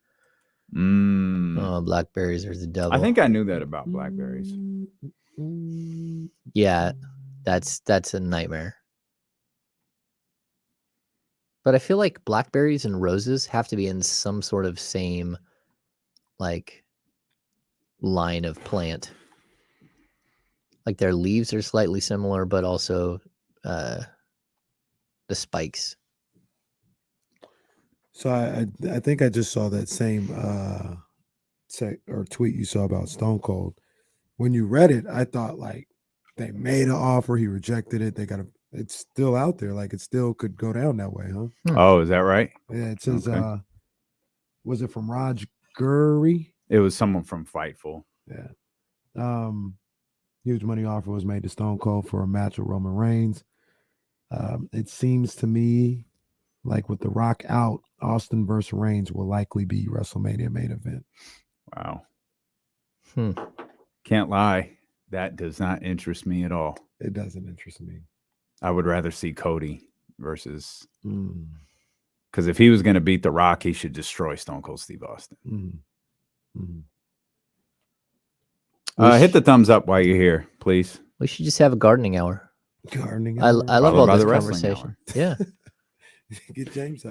Oh, blackberries are the devil. I think I knew that about blackberries. Yeah, that's a nightmare. But I feel like blackberries and roses have to be in some sort of same like line of plant. Like their leaves are slightly similar, but also the spikes. So I think I just saw that same tweet you saw about Stone Cold. When you read it, I thought like they made an offer, he rejected it. It's still out there, like it still could go down that way, huh? Oh, is that right? Yeah, it says Okay. Was it from Raj Gurry? It was someone from Fightful. Yeah. Huge money offer was made to Stone Cold for a match with Roman Reigns. It seems to me like with The Rock out, Austin versus Reigns will likely be WrestleMania main event. Wow. Can't lie. That does not interest me at all. It doesn't interest me. I would rather see Cody versus... Because if he was going to beat The Rock, he should destroy Stone Cold Steve Austin. Hit the thumbs up while you're here, please. We should just have a gardening hour. Gardening I hour? love Followed all by this the wrestling conversation. hour. Yeah. Get James.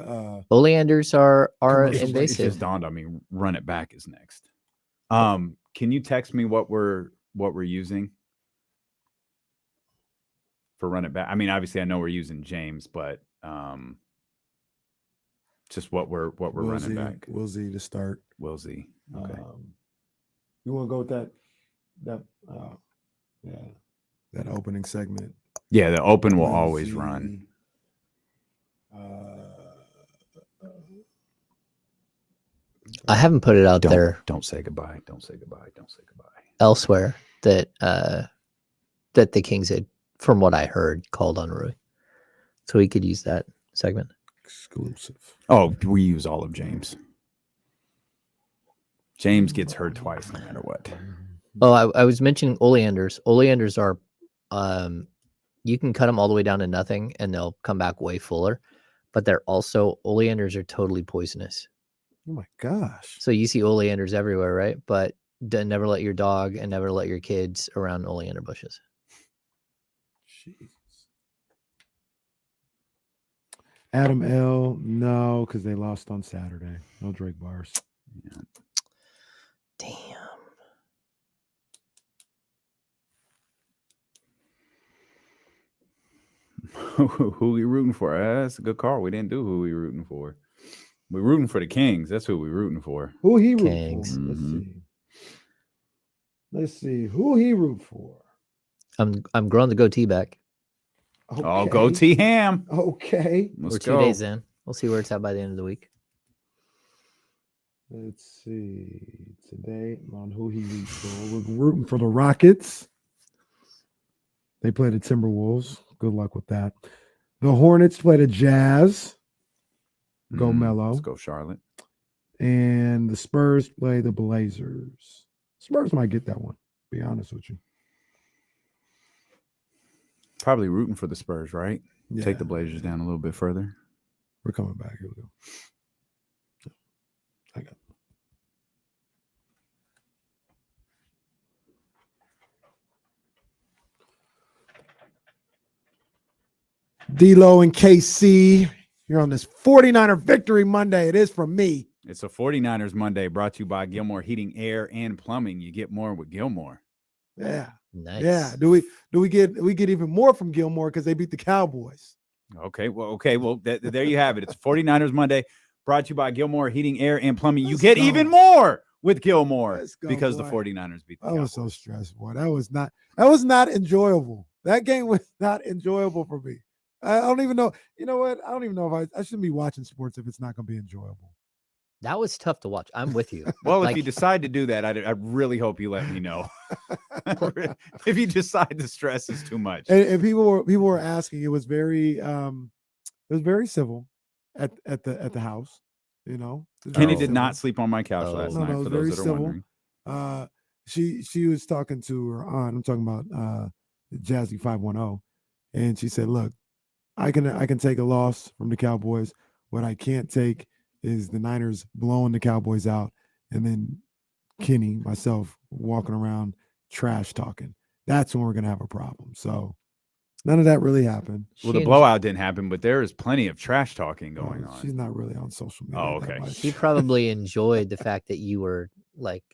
Oleanders are Commercial break. It invasive. just dawned on me. Run it back is next. Can you text me what we're using for run it back? I mean, obviously, I know we're using James, but just what we're running back. Will Z to start. Will Z. Okay. You want to go with that opening segment? Yeah, the open will Will always Z, run. I haven't put it out there Don't say goodbye. Don't say goodbye. Don't say goodbye. elsewhere that the Kings had, from what I heard, called on Rui. So he could use that segment. Exclusive. Oh, we use all of James. James gets hurt twice no matter what. Oh, I was mentioning oleanders. Oleanders are, you can cut them all the way down to nothing and they'll come back way fuller. But oleanders are totally poisonous. Oh my gosh. So you see oleanders everywhere, right? But never let your dog and never let your kids around oleander bushes. Jeez. Adam L. No, because they lost on Saturday. No Drake bars. Yeah. Damn. Who we rooting for? That's a good call. We didn't do who we rooting for. We're rooting for the Kings. That's who we rooting for. Who he rooting for? Mm-hmm. Let's see. Who he root for? I'm growing the goatee back. Okay. Oh, goatee ham. Okay. We're 2 days in. We'll see where it's at by the end of the week. Let's see. Today on who he roots for. We're rooting for the Rockets. They play the Timberwolves. Good luck with that. The Hornets play the Jazz. Go Melo. Let's go Charlotte. And the Spurs play the Blazers. Spurs might get that one, to be honest with you. Probably rooting for the Spurs, right? Yeah. Take the Blazers down a little bit further. We're coming back. Here we go. I got it. D-Lo and KC. You're on this 49er Victory Monday. It is from me. It's a 49ers Monday brought to you by Gilmore Heating, Air, and Plumbing. You get more with Gilmore. Yeah. Nice. Yeah. Do we get even more from Gilmore because they beat the Cowboys? Okay. Well, there you have it. It's 49ers Monday brought to you by Gilmore Heating, Air, and Plumbing. You get even more with Gilmore because the 49ers beat the Cowboys. I was so stressed, boy. That was not enjoyable. That game was not enjoyable for me. I don't even know. You know what? I don't even know if I shouldn't be watching sports if it's not going to be enjoyable. That was tough to watch. I'm with you. Well, if you decide to do that, I really hope you let me know. If you decide the stress is too much. And people were asking. It was very civil at the house. You know, Kenny did not sleep on my couch last night. No, for those that are wondering. she was talking to her aunt. I'm talking about Jazzy 510, and she said, "Look, I can take a loss from the Cowboys. What I can't take is the Niners blowing the Cowboys out, and then Kenny, myself, walking around trash talking. That's when we're gonna have a problem." So none of that really happened. Well, the blowout didn't happen, but there is plenty of trash talking going on. She's not really on social media. Oh, okay. She probably enjoyed the fact that you were like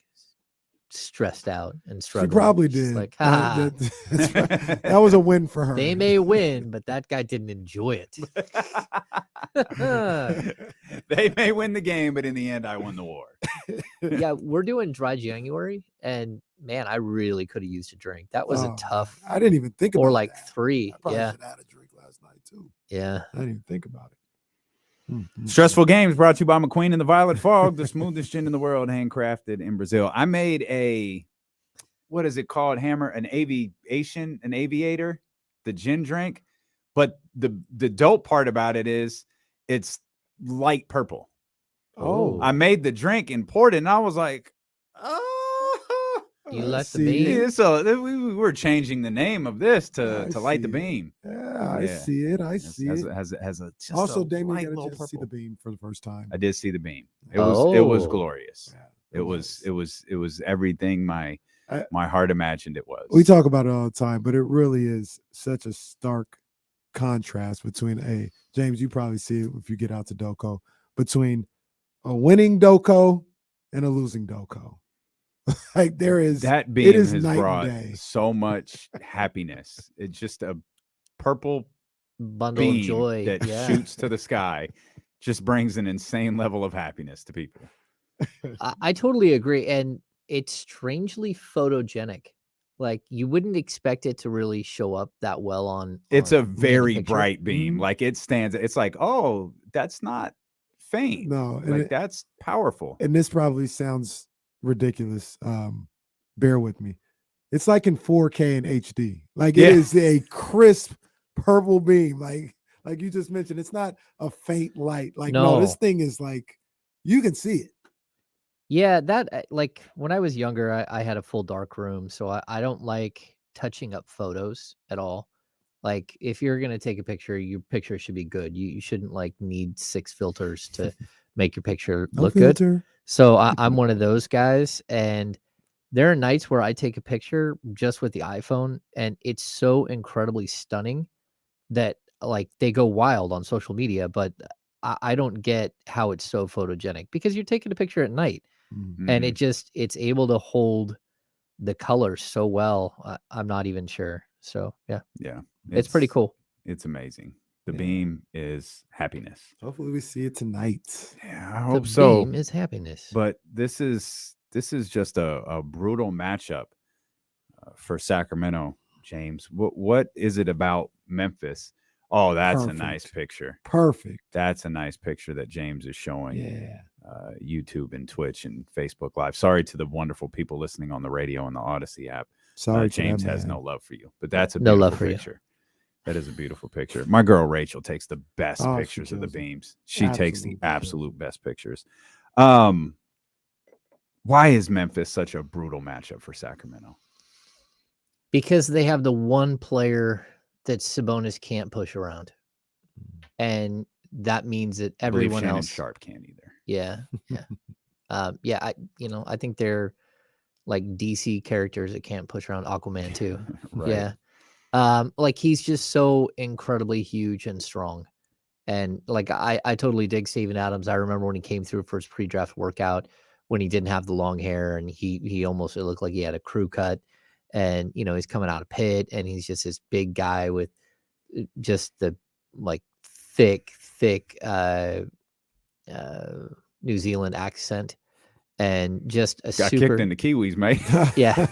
stressed out and struggling. She probably She's did. Like, that was a win for her. They may win, but that guy didn't enjoy it. They may win the game, but in the end, I won the war. Yeah, we're doing dry January, and man, I really could have used a drink. That was a tough. I didn't even think about it. Or like that. 3. I probably Yeah. should have had a drink last night too. Yeah. I didn't even think about it. Stressful Games brought to you by McQueen and the Violet Fog, the smoothest gin in the world, handcrafted in Brazil. I made what is it called? Hammer, an aviator, the gin drink. But the dope part about it is it's light purple. Oh, I made the drink and poured it, and I was like, You let the beam. Yeah, so we were changing the name of this to Light the Beam. Yeah, I see it. I see it. Has a just Also, a Damien light got a little chance to see the purple. beam for the first time. I did see the beam. It was Oh. glorious. Yeah, It was everything my heart imagined it was. We talk about it all the time, but it really is such a stark contrast between James, you probably see it if you get out to Doko, between a winning Doko and a losing Doko. Like there is that beam it is has night brought and day. so much happiness. It's just a purple Bundle beam of joy. that Yeah. shoots to the sky, just brings an insane level of happiness to people. I totally agree. And it's strangely photogenic. Like you wouldn't expect it to really show up that well on. It's on a very picture. bright beam. Mhm. Like it stands. It's like, oh, that's not faint. No, and Like that's powerful. and this probably sounds ridiculous. Bear with me. It's like in 4K and HD. Like it is a crisp purple beam. Like you just mentioned, it's not a faint light. Like no, this thing is like you can see it. Yeah, that like when I was younger, I had a full dark room, so I don't like touching up photos at all. Like if you're gonna take a picture, your picture should be good. You shouldn't like need 6 filters to make your picture No look good. filter. So I'm one of those guys, and there are nights where I take a picture just with the iPhone, and it's so incredibly stunning that like they go wild on social media, but I don't get how it's so photogenic because you're taking a picture at night. And it's able to hold the color so well. I'm not even sure. So yeah, it's pretty cool. It's amazing. The beam is happiness. Hopefully we see it tonight. Yeah, I The hope so. beam is happiness. But this is just a brutal matchup for Sacramento, James. What is it about Memphis? Oh, that's a nice picture. Perfect. That's a nice picture that James is showing. Yeah. YouTube and Twitch and Facebook Live. Sorry to the wonderful people listening on the radio and the Odyssey app. Sorry, James that, has man. no love for you, but that's a No beautiful love for you. picture. That is a beautiful picture. My girl Rachel takes the best Oh, she pictures of the kills it. beams. She takes the Absolutely kills absolute best pictures. Why is Memphis such a brutal matchup for Sacramento? Because they have the one player that Sabonis can't push around. And that means that I believe everyone Shannon else Sharp can't either. Yeah. Yeah. I think they're like DC characters that can't push around. Aquaman too. Right. Yeah. Like he's just so incredibly huge and strong. And like I totally dig Steven Adams. I remember when he came through for his pre-draft workout when he didn't have the long hair and he almost, it looked like he had a crew cut. And he's coming out of Pitt and he's just this big guy with just the like thick New Zealand accent and just a Got super kicked in the Kiwis, mate. Yeah.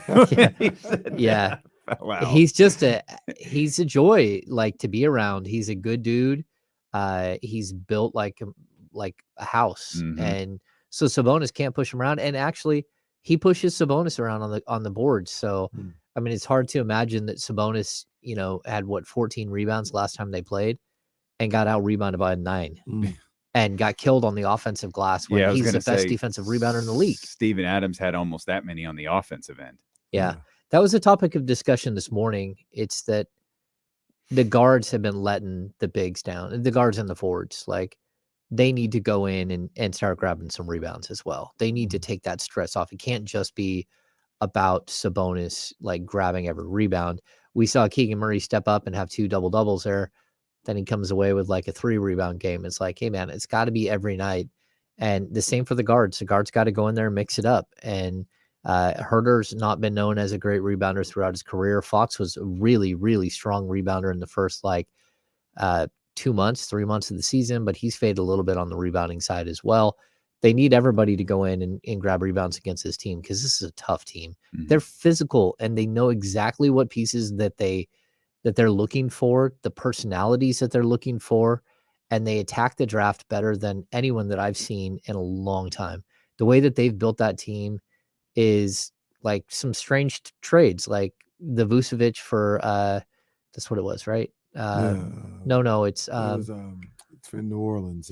Fell out. He's a joy like to be around. He's a good dude. He's built like a house. Mhm. And so Sabonis can't push him around. And actually he pushes Sabonis around on the board. So I mean, it's hard to imagine that Sabonis, had 14 rebounds last time they played and got out rebounded by 9. and got killed on the offensive glass when I was he's the gonna best say, defensive rebounder in the league. Steven Adams had almost that many on the offensive end. Yeah. That was a topic of discussion this morning. It's that the guards have been letting the bigs down, the guards and the forwards. Like, they need to go in and start grabbing some rebounds as well. They need to take that stress off. It can't just be about Sabonis like grabbing every rebound. We saw Keegan Murray step up and have 2 double-doubles there. Then he comes away with like a 3 rebound game. It's like, hey man, it's got to be every night. And the same for the guards. The guards got to go in there and mix it up. And Herter's not been known as a great rebounder throughout his career. Fox was a really, really strong rebounder in the first 2 months, 3 months of the season, but he's faded a little bit on the rebounding side as well. They need everybody to go in and grab rebounds against this team because this is a tough team. Mhm. They're physical and they know exactly what pieces that they're looking for, the personalities that they're looking for, and they attack the draft better than anyone that I've seen in a long time. The way that they've built that team is like some strange trades, like the Vucevic for that's what it was, right? No, it's it's in New Orleans.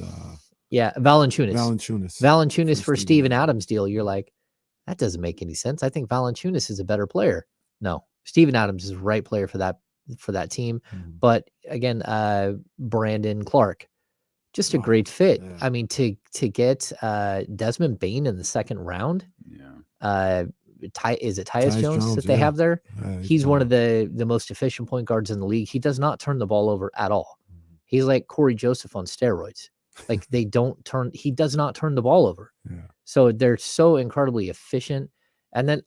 Valanciunas for Steven Adams deal. You're like, that doesn't make any sense. I think Valanciunas is a better player. No, Steven Adams is the right player for that team. But again, Brandon Clark, just a great fit. Yeah. I mean, to get Desmond Bane in the second round. Yeah. Is it Tyus Jones that they have there? He's one of the most efficient point guards in the league. He does not turn the ball over at all. He's like Corey Joseph on steroids. Like he does not turn the ball over. Yeah. So they're so incredibly efficient. And then,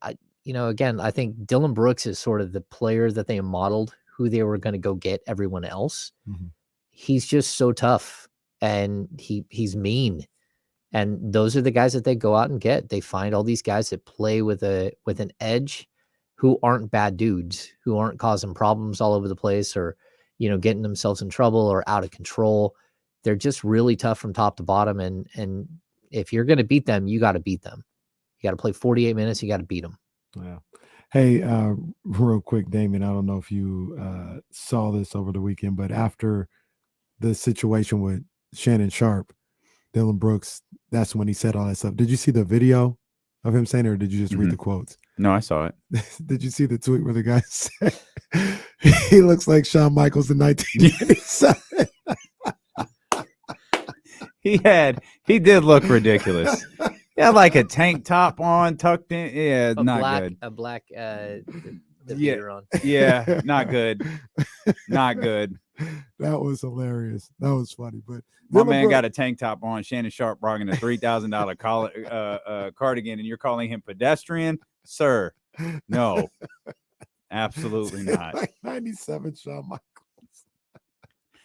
again, I think Dylan Brooks is sort of the player that they modeled who they were going to go get everyone else. Mm-hmm. He's just so tough and he's mean. And those are the guys that they go out and get. They find all these guys that play with an edge who aren't bad dudes, who aren't causing problems all over the place or, getting themselves in trouble or out of control. They're just really tough from top to bottom. And if you're going to beat them, you got to beat them. You got to play 48 minutes. You got to beat them. Yeah. Hey, real quick, Damon, I don't know if you saw this over the weekend, but after the situation with Shannon Sharp, Dylan Brooks, that's when he said all that stuff. Did you see the video of him saying it, or did you just read the quotes? No, I saw it. Did you see the tweet where the guy said he looks like Shawn Michaels in 1987? He did look ridiculous. He had like a tank top on, tucked in. Yeah, good. A black beater on. Yeah, not good. Not good. That was hilarious. That was funny. But my man got a tank top on. Shannon Sharp rocking a $3,000 cardigan, and you're calling him pedestrian, sir? No, absolutely not. Like 97 Shawn Michaels.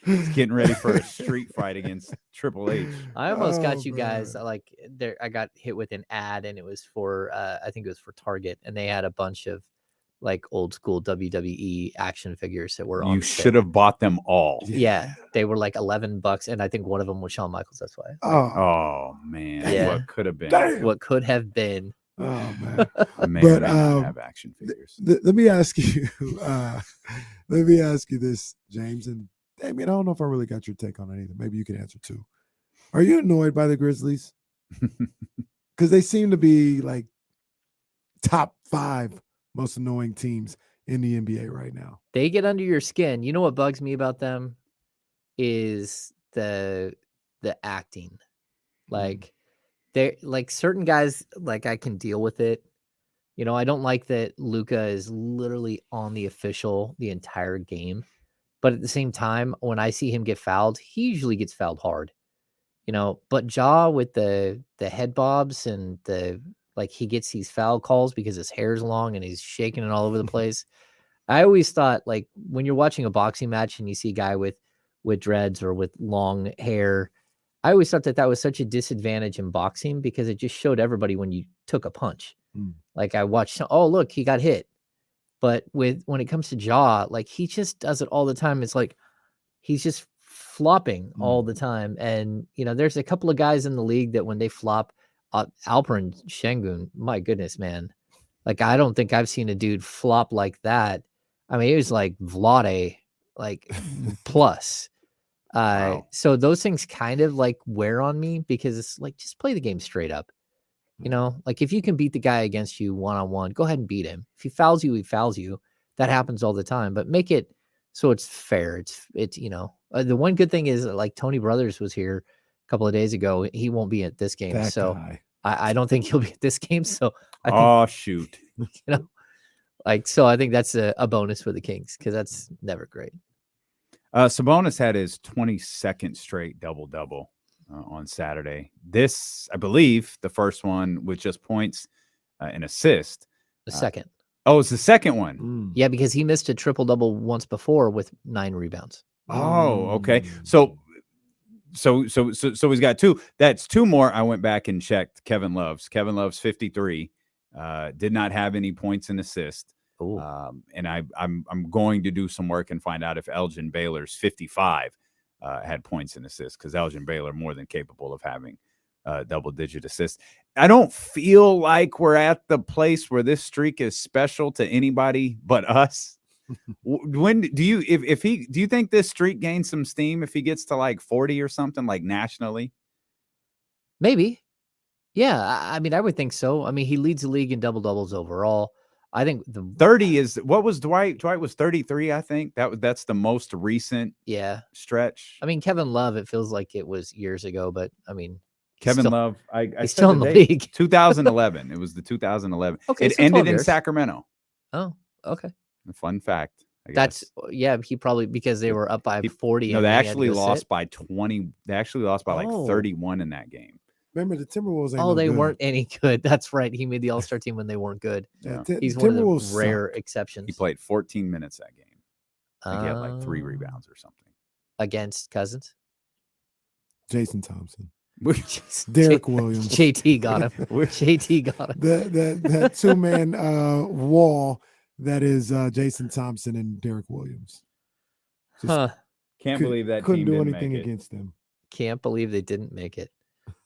He's getting ready for a street fight against Triple H. I almost got you guys like there. I got hit with an ad, and it was for I think it was for Target, and they had a bunch of like old school WWE action figures that were on. You should have bought them all. Yeah, they were like $11, and I think one of them was Shawn Michaels. That's why. Oh man, yeah. What could have been? Damn. What could have been? Oh man, but have action figures. Let me ask you. Let me ask you this, James, and Damien, I don't know if I really got your take on it either. Maybe you can answer too. Are you annoyed by the Grizzlies? Because they seem to be like top 5 most annoying teams in the NBA right now. They get under your skin. You know what bugs me about them is the acting. Like they're like certain guys, like I can deal with it. I don't like that Luka is literally on the official the entire game. But at the same time, when I see him get fouled, he usually gets fouled hard. But Ja with the head bobs and he gets these foul calls because his hair's long and he's shaking it all over the place. I always thought, like, when you're watching a boxing match and you see a guy with dreads or with long hair, I always thought that was such a disadvantage in boxing because it just showed everybody when you took a punch. Like I watched, oh, look, he got hit. But when it comes to Ja, like he just does it all the time. It's like he's just flopping all the time. And, there's a couple of guys in the league that when they flop, Alperen Şengün, my goodness, man. Like, I don't think I've seen a dude flop like that. I mean, it was like Vlade, like plus. Wow. So those things kind of like wear on me because it's like, just play the game straight up. Like if you can beat the guy against you one-on-one, go ahead and beat him. If he fouls you, he fouls you. That happens all the time, but make it so it's fair. It's the one good thing is like Tony Brothers was here a couple of days ago. He won't be at this game. That So guy. I don't think he'll be at this game. So I think, Oh, shoot. so I think that's a bonus for the Kings because that's never great. Sabonis had his 22nd straight double-double on Saturday. This, I believe, the first one with just points and assist. The second. Oh, it's the second one. Yeah, because he missed a triple-double once before with 9 rebounds. Oh, okay. So he's got 2. That's 2 more. I went back and checked Kevin Love's. Kevin Love's 53. Did not have any points and assist. And I'm going to do some work and find out if Elgin Baylor's 55 had points and assists, because Elgin Baylor more than capable of having double-digit assists. I don't feel like we're at the place where this streak is special to anybody but us. When do you do you think this streak gains some steam if he gets to like 40 or something, like nationally? Maybe. Yeah, I mean, I would think so. I mean, he leads the league in double-doubles overall. I think the 30 is what was Dwight? Dwight was 33, I think. That's the most recent stretch. I mean, Kevin Love, it feels like it was years ago, but I mean, Kevin Love, he's still in the league. 2011. It was the 2011. Okay, it so ended 12 in years. Sacramento. Oh, okay. A fun fact. I guess. That's he probably, because they were up by 40. No, they actually lost by 20. They actually lost by like 31 in that game. Remember, the Timberwolves ain't Oh, they good. weren't any good. That's right. He made the All-Star team when they weren't good. Yeah. He's one of the Timberwolves rare suck. exceptions. He played 14 minutes that game. I think he had like 3 rebounds or something. Against Cousins? Jason Thompson. Derek Williams. JT got him. JT got him. That 2-man wall that is Jason Thompson and Derek Williams. Just Can't believe that couldn't team do didn't anything make it. against them. Can't believe they didn't make it.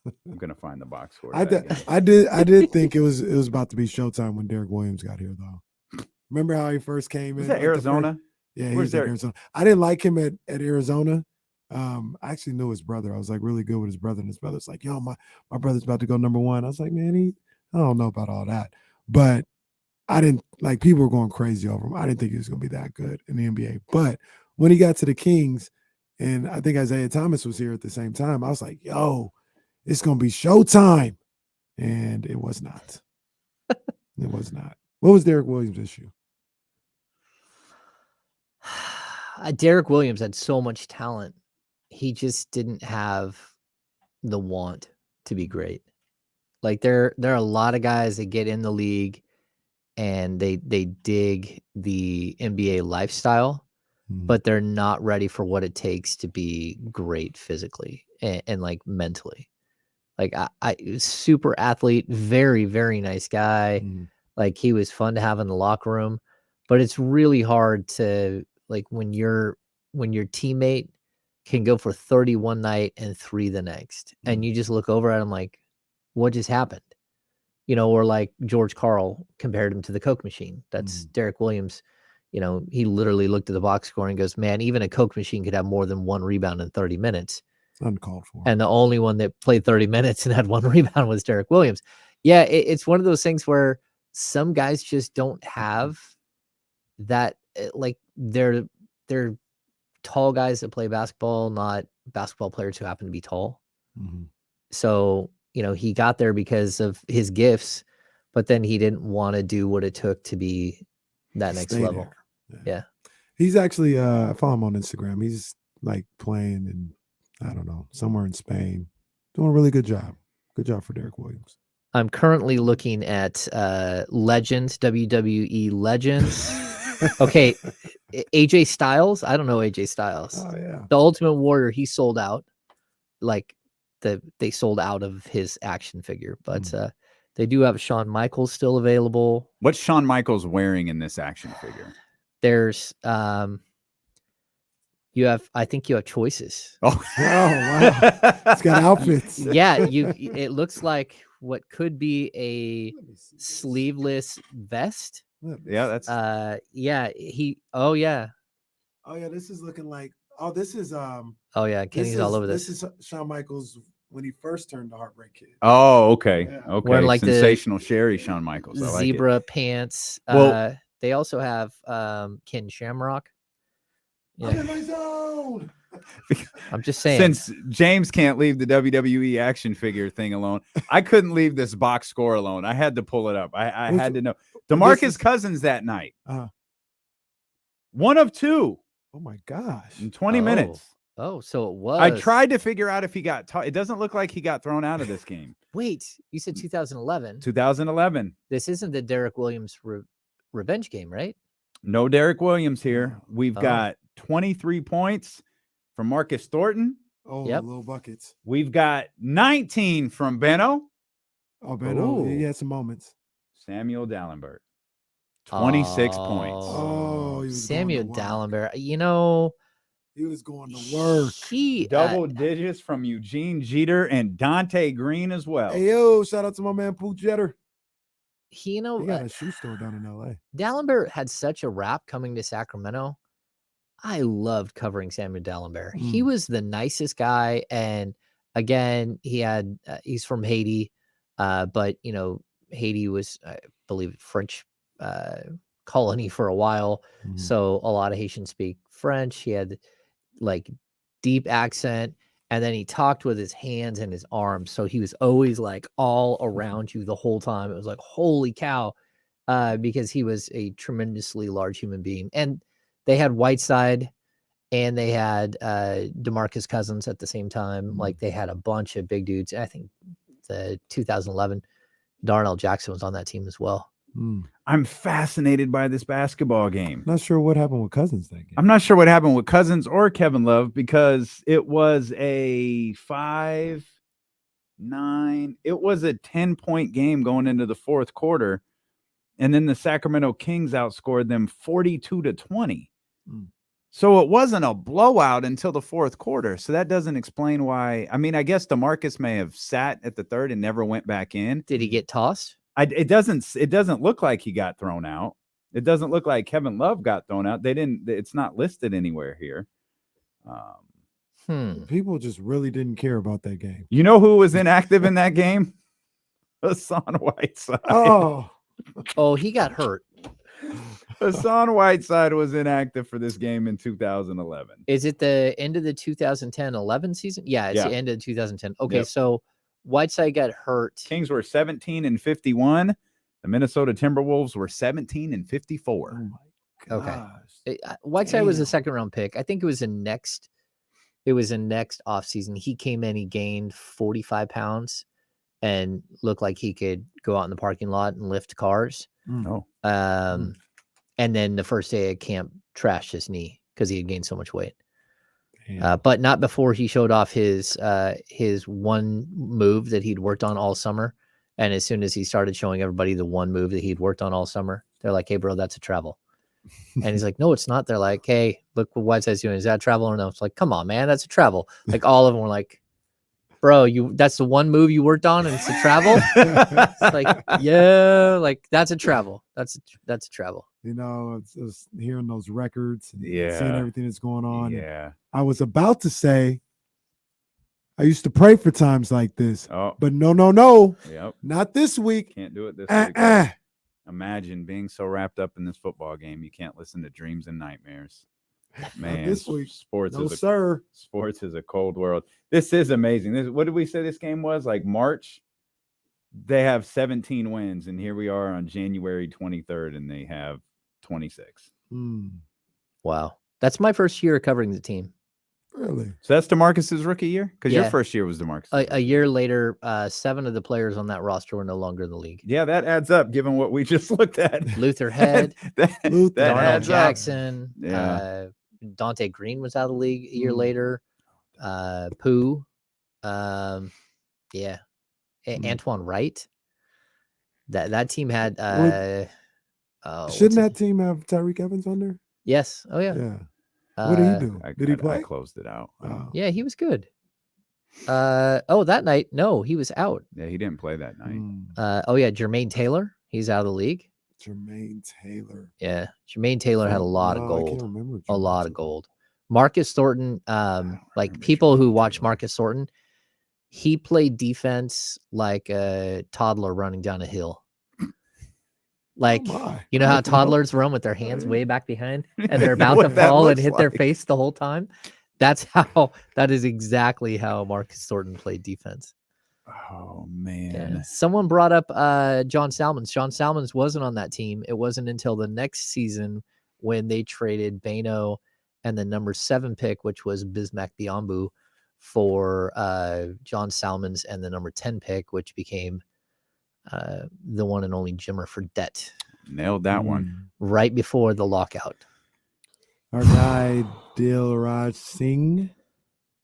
I'm gonna find the box score. I did think it was about to be showtime when Derek Williams got here, though. Remember how he first came Was in? that Arizona? Yeah, he Where's was at Arizona. I didn't like him at Arizona. I actually knew his brother. I was like really good with his brother, and his brother's like, yo, my brother's about to go #1. I was like, man, I don't know about all that. But I didn't, like, people were going crazy over him. I didn't think he was going to be that good in the NBA. But when he got to the Kings, and I think Isaiah Thomas was here at the same time, I was like, yo, it's going to be showtime. And it was not. It was not. What was Derek Williams' issue? Derek Williams had so much talent. He just didn't have the want to be great. Like there are a lot of guys that get in the league and they dig the NBA lifestyle, but they're not ready for what it takes to be great physically and like mentally. Like I super athlete, very, very nice guy. Like he was fun to have in the locker room, but it's really hard to, like, when your teammate can go for 30 one night and 3 the next, and you just look over at him like, what just happened? Or like George Karl compared him to the Coke machine. That's Derek Williams. He literally looked at the box score and goes, man, even a Coke machine could have more than 1 rebound in 30 minutes. Uncalled for. And the only one that played 30 minutes and had 1 rebound was Derek Williams. Yeah, it's one of those things where some guys just don't have that. Like they're tall guys that play basketball, not basketball players who happen to be tall. So, he got there because of his gifts, but then he didn't want to do what it took to be that next level. Yeah. He's actually, I follow him on Instagram. He's like playing in, I don't know, somewhere in Spain. Doing a really good job. Good job for Derek Williams. I'm currently looking at Legends, WWE Legends. Okay. AJ Styles. I don't know AJ Styles. Oh, yeah. The Ultimate Warrior, he sold out. Like they sold out of his action figure, but they do have Shawn Michaels still available. What's Shawn Michaels wearing in this action figure? There's I think you have choices. Oh wow. It's got outfits. Yeah, it looks like what could be a sleeveless vest. Yeah, that's Oh yeah, Oh yeah, this is looking like Oh, this is Oh yeah, Kenny's all over this. This is Shawn Michaels when he first turned the Heartbreak Kid. Oh, okay. Yeah. Okay. Wearing, like, the sensational Sherry Shawn Michaels. I like it. Zebra pants. Well- They also have Ken Shamrock. I'm Yeah, in my zone. I'm just saying. Since James can't leave the WWE action figure thing alone, I couldn't leave this box score alone. I had to pull it up. I had to know. DeMarcus Cousins that night. 1 of 2 Oh my gosh. in 20 minutes. Oh, so it was. I tried to figure out if he got it doesn't look like he got thrown out of this game. Wait, you said 2011. 2011. This isn't the Derek Williams revenge game, right? No Derek Williams here. We've Oh. got 23 points from Marcus Thornton. Oh, Yep. little buckets. We've got 19 from Benno. Oh, Benno, he Ooh. had some moments. Samuel Dallenberg. 26 points. Oh, he was Samuel going to work. Dallenberg. You know, He was going to work. he Double digits from Eugene Jeter and Dante Green as well. Hey, yo, shout out to my man, Pooh Jeter. he He got know a shoe store down in L.A. Dallenberg had such a rap coming to Sacramento. I loved covering Samuel Dallenberg. He was the nicest guy, and again, he's from Haiti, but you know, Haiti was, I believe, French colony for a while, so a lot of Haitians speak French. He had like deep accent, and then he talked with his hands and his arms, so he was always like all around you the whole time. It was like, holy cow, because he was a tremendously large human being. And they had Whiteside and they had DeMarcus Cousins at the same time. Like, they had a bunch of big dudes. I think the 2011 Darnell Jackson was on that team as well. I'm fascinated by this basketball game. Not sure what happened with Cousins that game. I'm not sure what happened with Cousins or Kevin Love, because it was a 5-9. It was a 10-point game going into the fourth quarter. And then the Sacramento Kings outscored them 42-20. So it wasn't a blowout until the fourth quarter. So that doesn't explain why. I mean, I guess DeMarcus may have sat at the third and never went back in. Did he get tossed? It doesn't look like he got thrown out. It doesn't look like Kevin Love got thrown out. It's not listed anywhere here. People just really didn't care about that game. You know who was inactive in that game? Hassan Whiteside. Oh, he got hurt. Hassan Whiteside was inactive for this game in 2011. Is it the end of the 2010-11 season? Yeah, it's the end of 2010. Okay, so Whiteside got hurt. Kings were 17-51. The Minnesota Timberwolves were 17-54. Oh my Okay. gosh. Whiteside was a second round pick. I think it was in next offseason. He came in, he gained 45 pounds and looked like he could go out in the parking lot and lift cars. And then the first day of camp trashed his knee because he had gained so much weight. But not before he showed off his one move that he'd worked on all summer. And as soon as he started showing everybody the one move that he'd worked on all summer, they're like, "Hey, bro, that's a travel." And he's like, "No, it's not." They're like, "Hey, look what Whiteside's doing. Is that travel or no?" It's like, "Come on, man, that's a travel." Like, all of them were like, "Bro, that's the one move you worked on and it's a travel?" It's like, yeah, like that's a travel. That's a travel. You know, it's hearing those records and seeing Yeah. everything that's going on. Yeah. I was about to say, I used to pray for times like this, Oh, but no, yep. not this week. Can't do it this week. Imagine being so wrapped up in this football game you can't listen to dreams and nightmares. Man, this week. sports No, is sir. sports is a cold world. This is amazing. What did we say this game was? Like March? They have 17 wins, and here we are on January 23rd, and they have 26. Wow. That's my first year covering the team. Really? So that's DeMarcus's rookie year? Because your Yeah. first year was DeMarcus. A year later, 7 of the players on that roster were no longer in the league. Yeah, that adds up given what we just looked at. Luther Head, that Luther. that Darnell adds up. Jackson, Yeah. Dante Green was out of the league a year later. Pooh, Antoine Wright. That team had Shouldn't that team have Tyreek Evans on there? Yes. Oh yeah. Yeah. What did he do? Did he I play? closed it out. Oh. Yeah, he was good. That night, no, he was out. Yeah, he didn't play that night. Jermaine Taylor, he's out of the league. Jermaine Taylor. Yeah, Jermaine Taylor had a lot of I gold. can't remember. A lot Jermaine of gold. Marcus Thornton, like people who watch Marcus Thornton, he played defense like a toddler running down a hill. Like, you know how toddlers run with their hands way back behind and they're about to fall and hit their face the whole time? That is exactly how Marcus Thornton played defense. Oh, man. Yeah. Someone brought up John Salmons. John Salmons wasn't on that team. It wasn't until the next season when they traded Bano and the number 7 pick, which was Bismack Biyombo, for John Salmons and the number 10 pick, which became the one and only Jimmer Fredette. Nailed that one. Right before the lockout. Our guy Dilraj Singh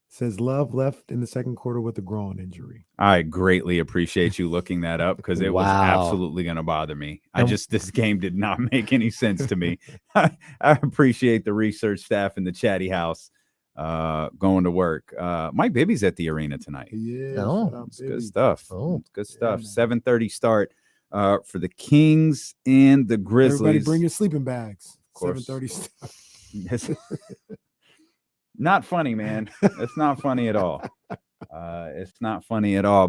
says Love left in the second quarter with a groin injury. I greatly appreciate you looking that up because it was absolutely going to bother me. This game did not make any sense to me. I appreciate the research staff in the chatty house going to work. Mike Bibby's at the arena tonight. Yeah, it's good stuff. It's good stuff. Yeah, 7:30 start for the Kings and the Grizzlies. Everybody bring your sleeping bags. Of course. 7:30 start. Not funny, man. It's not funny at all. It's not funny at all.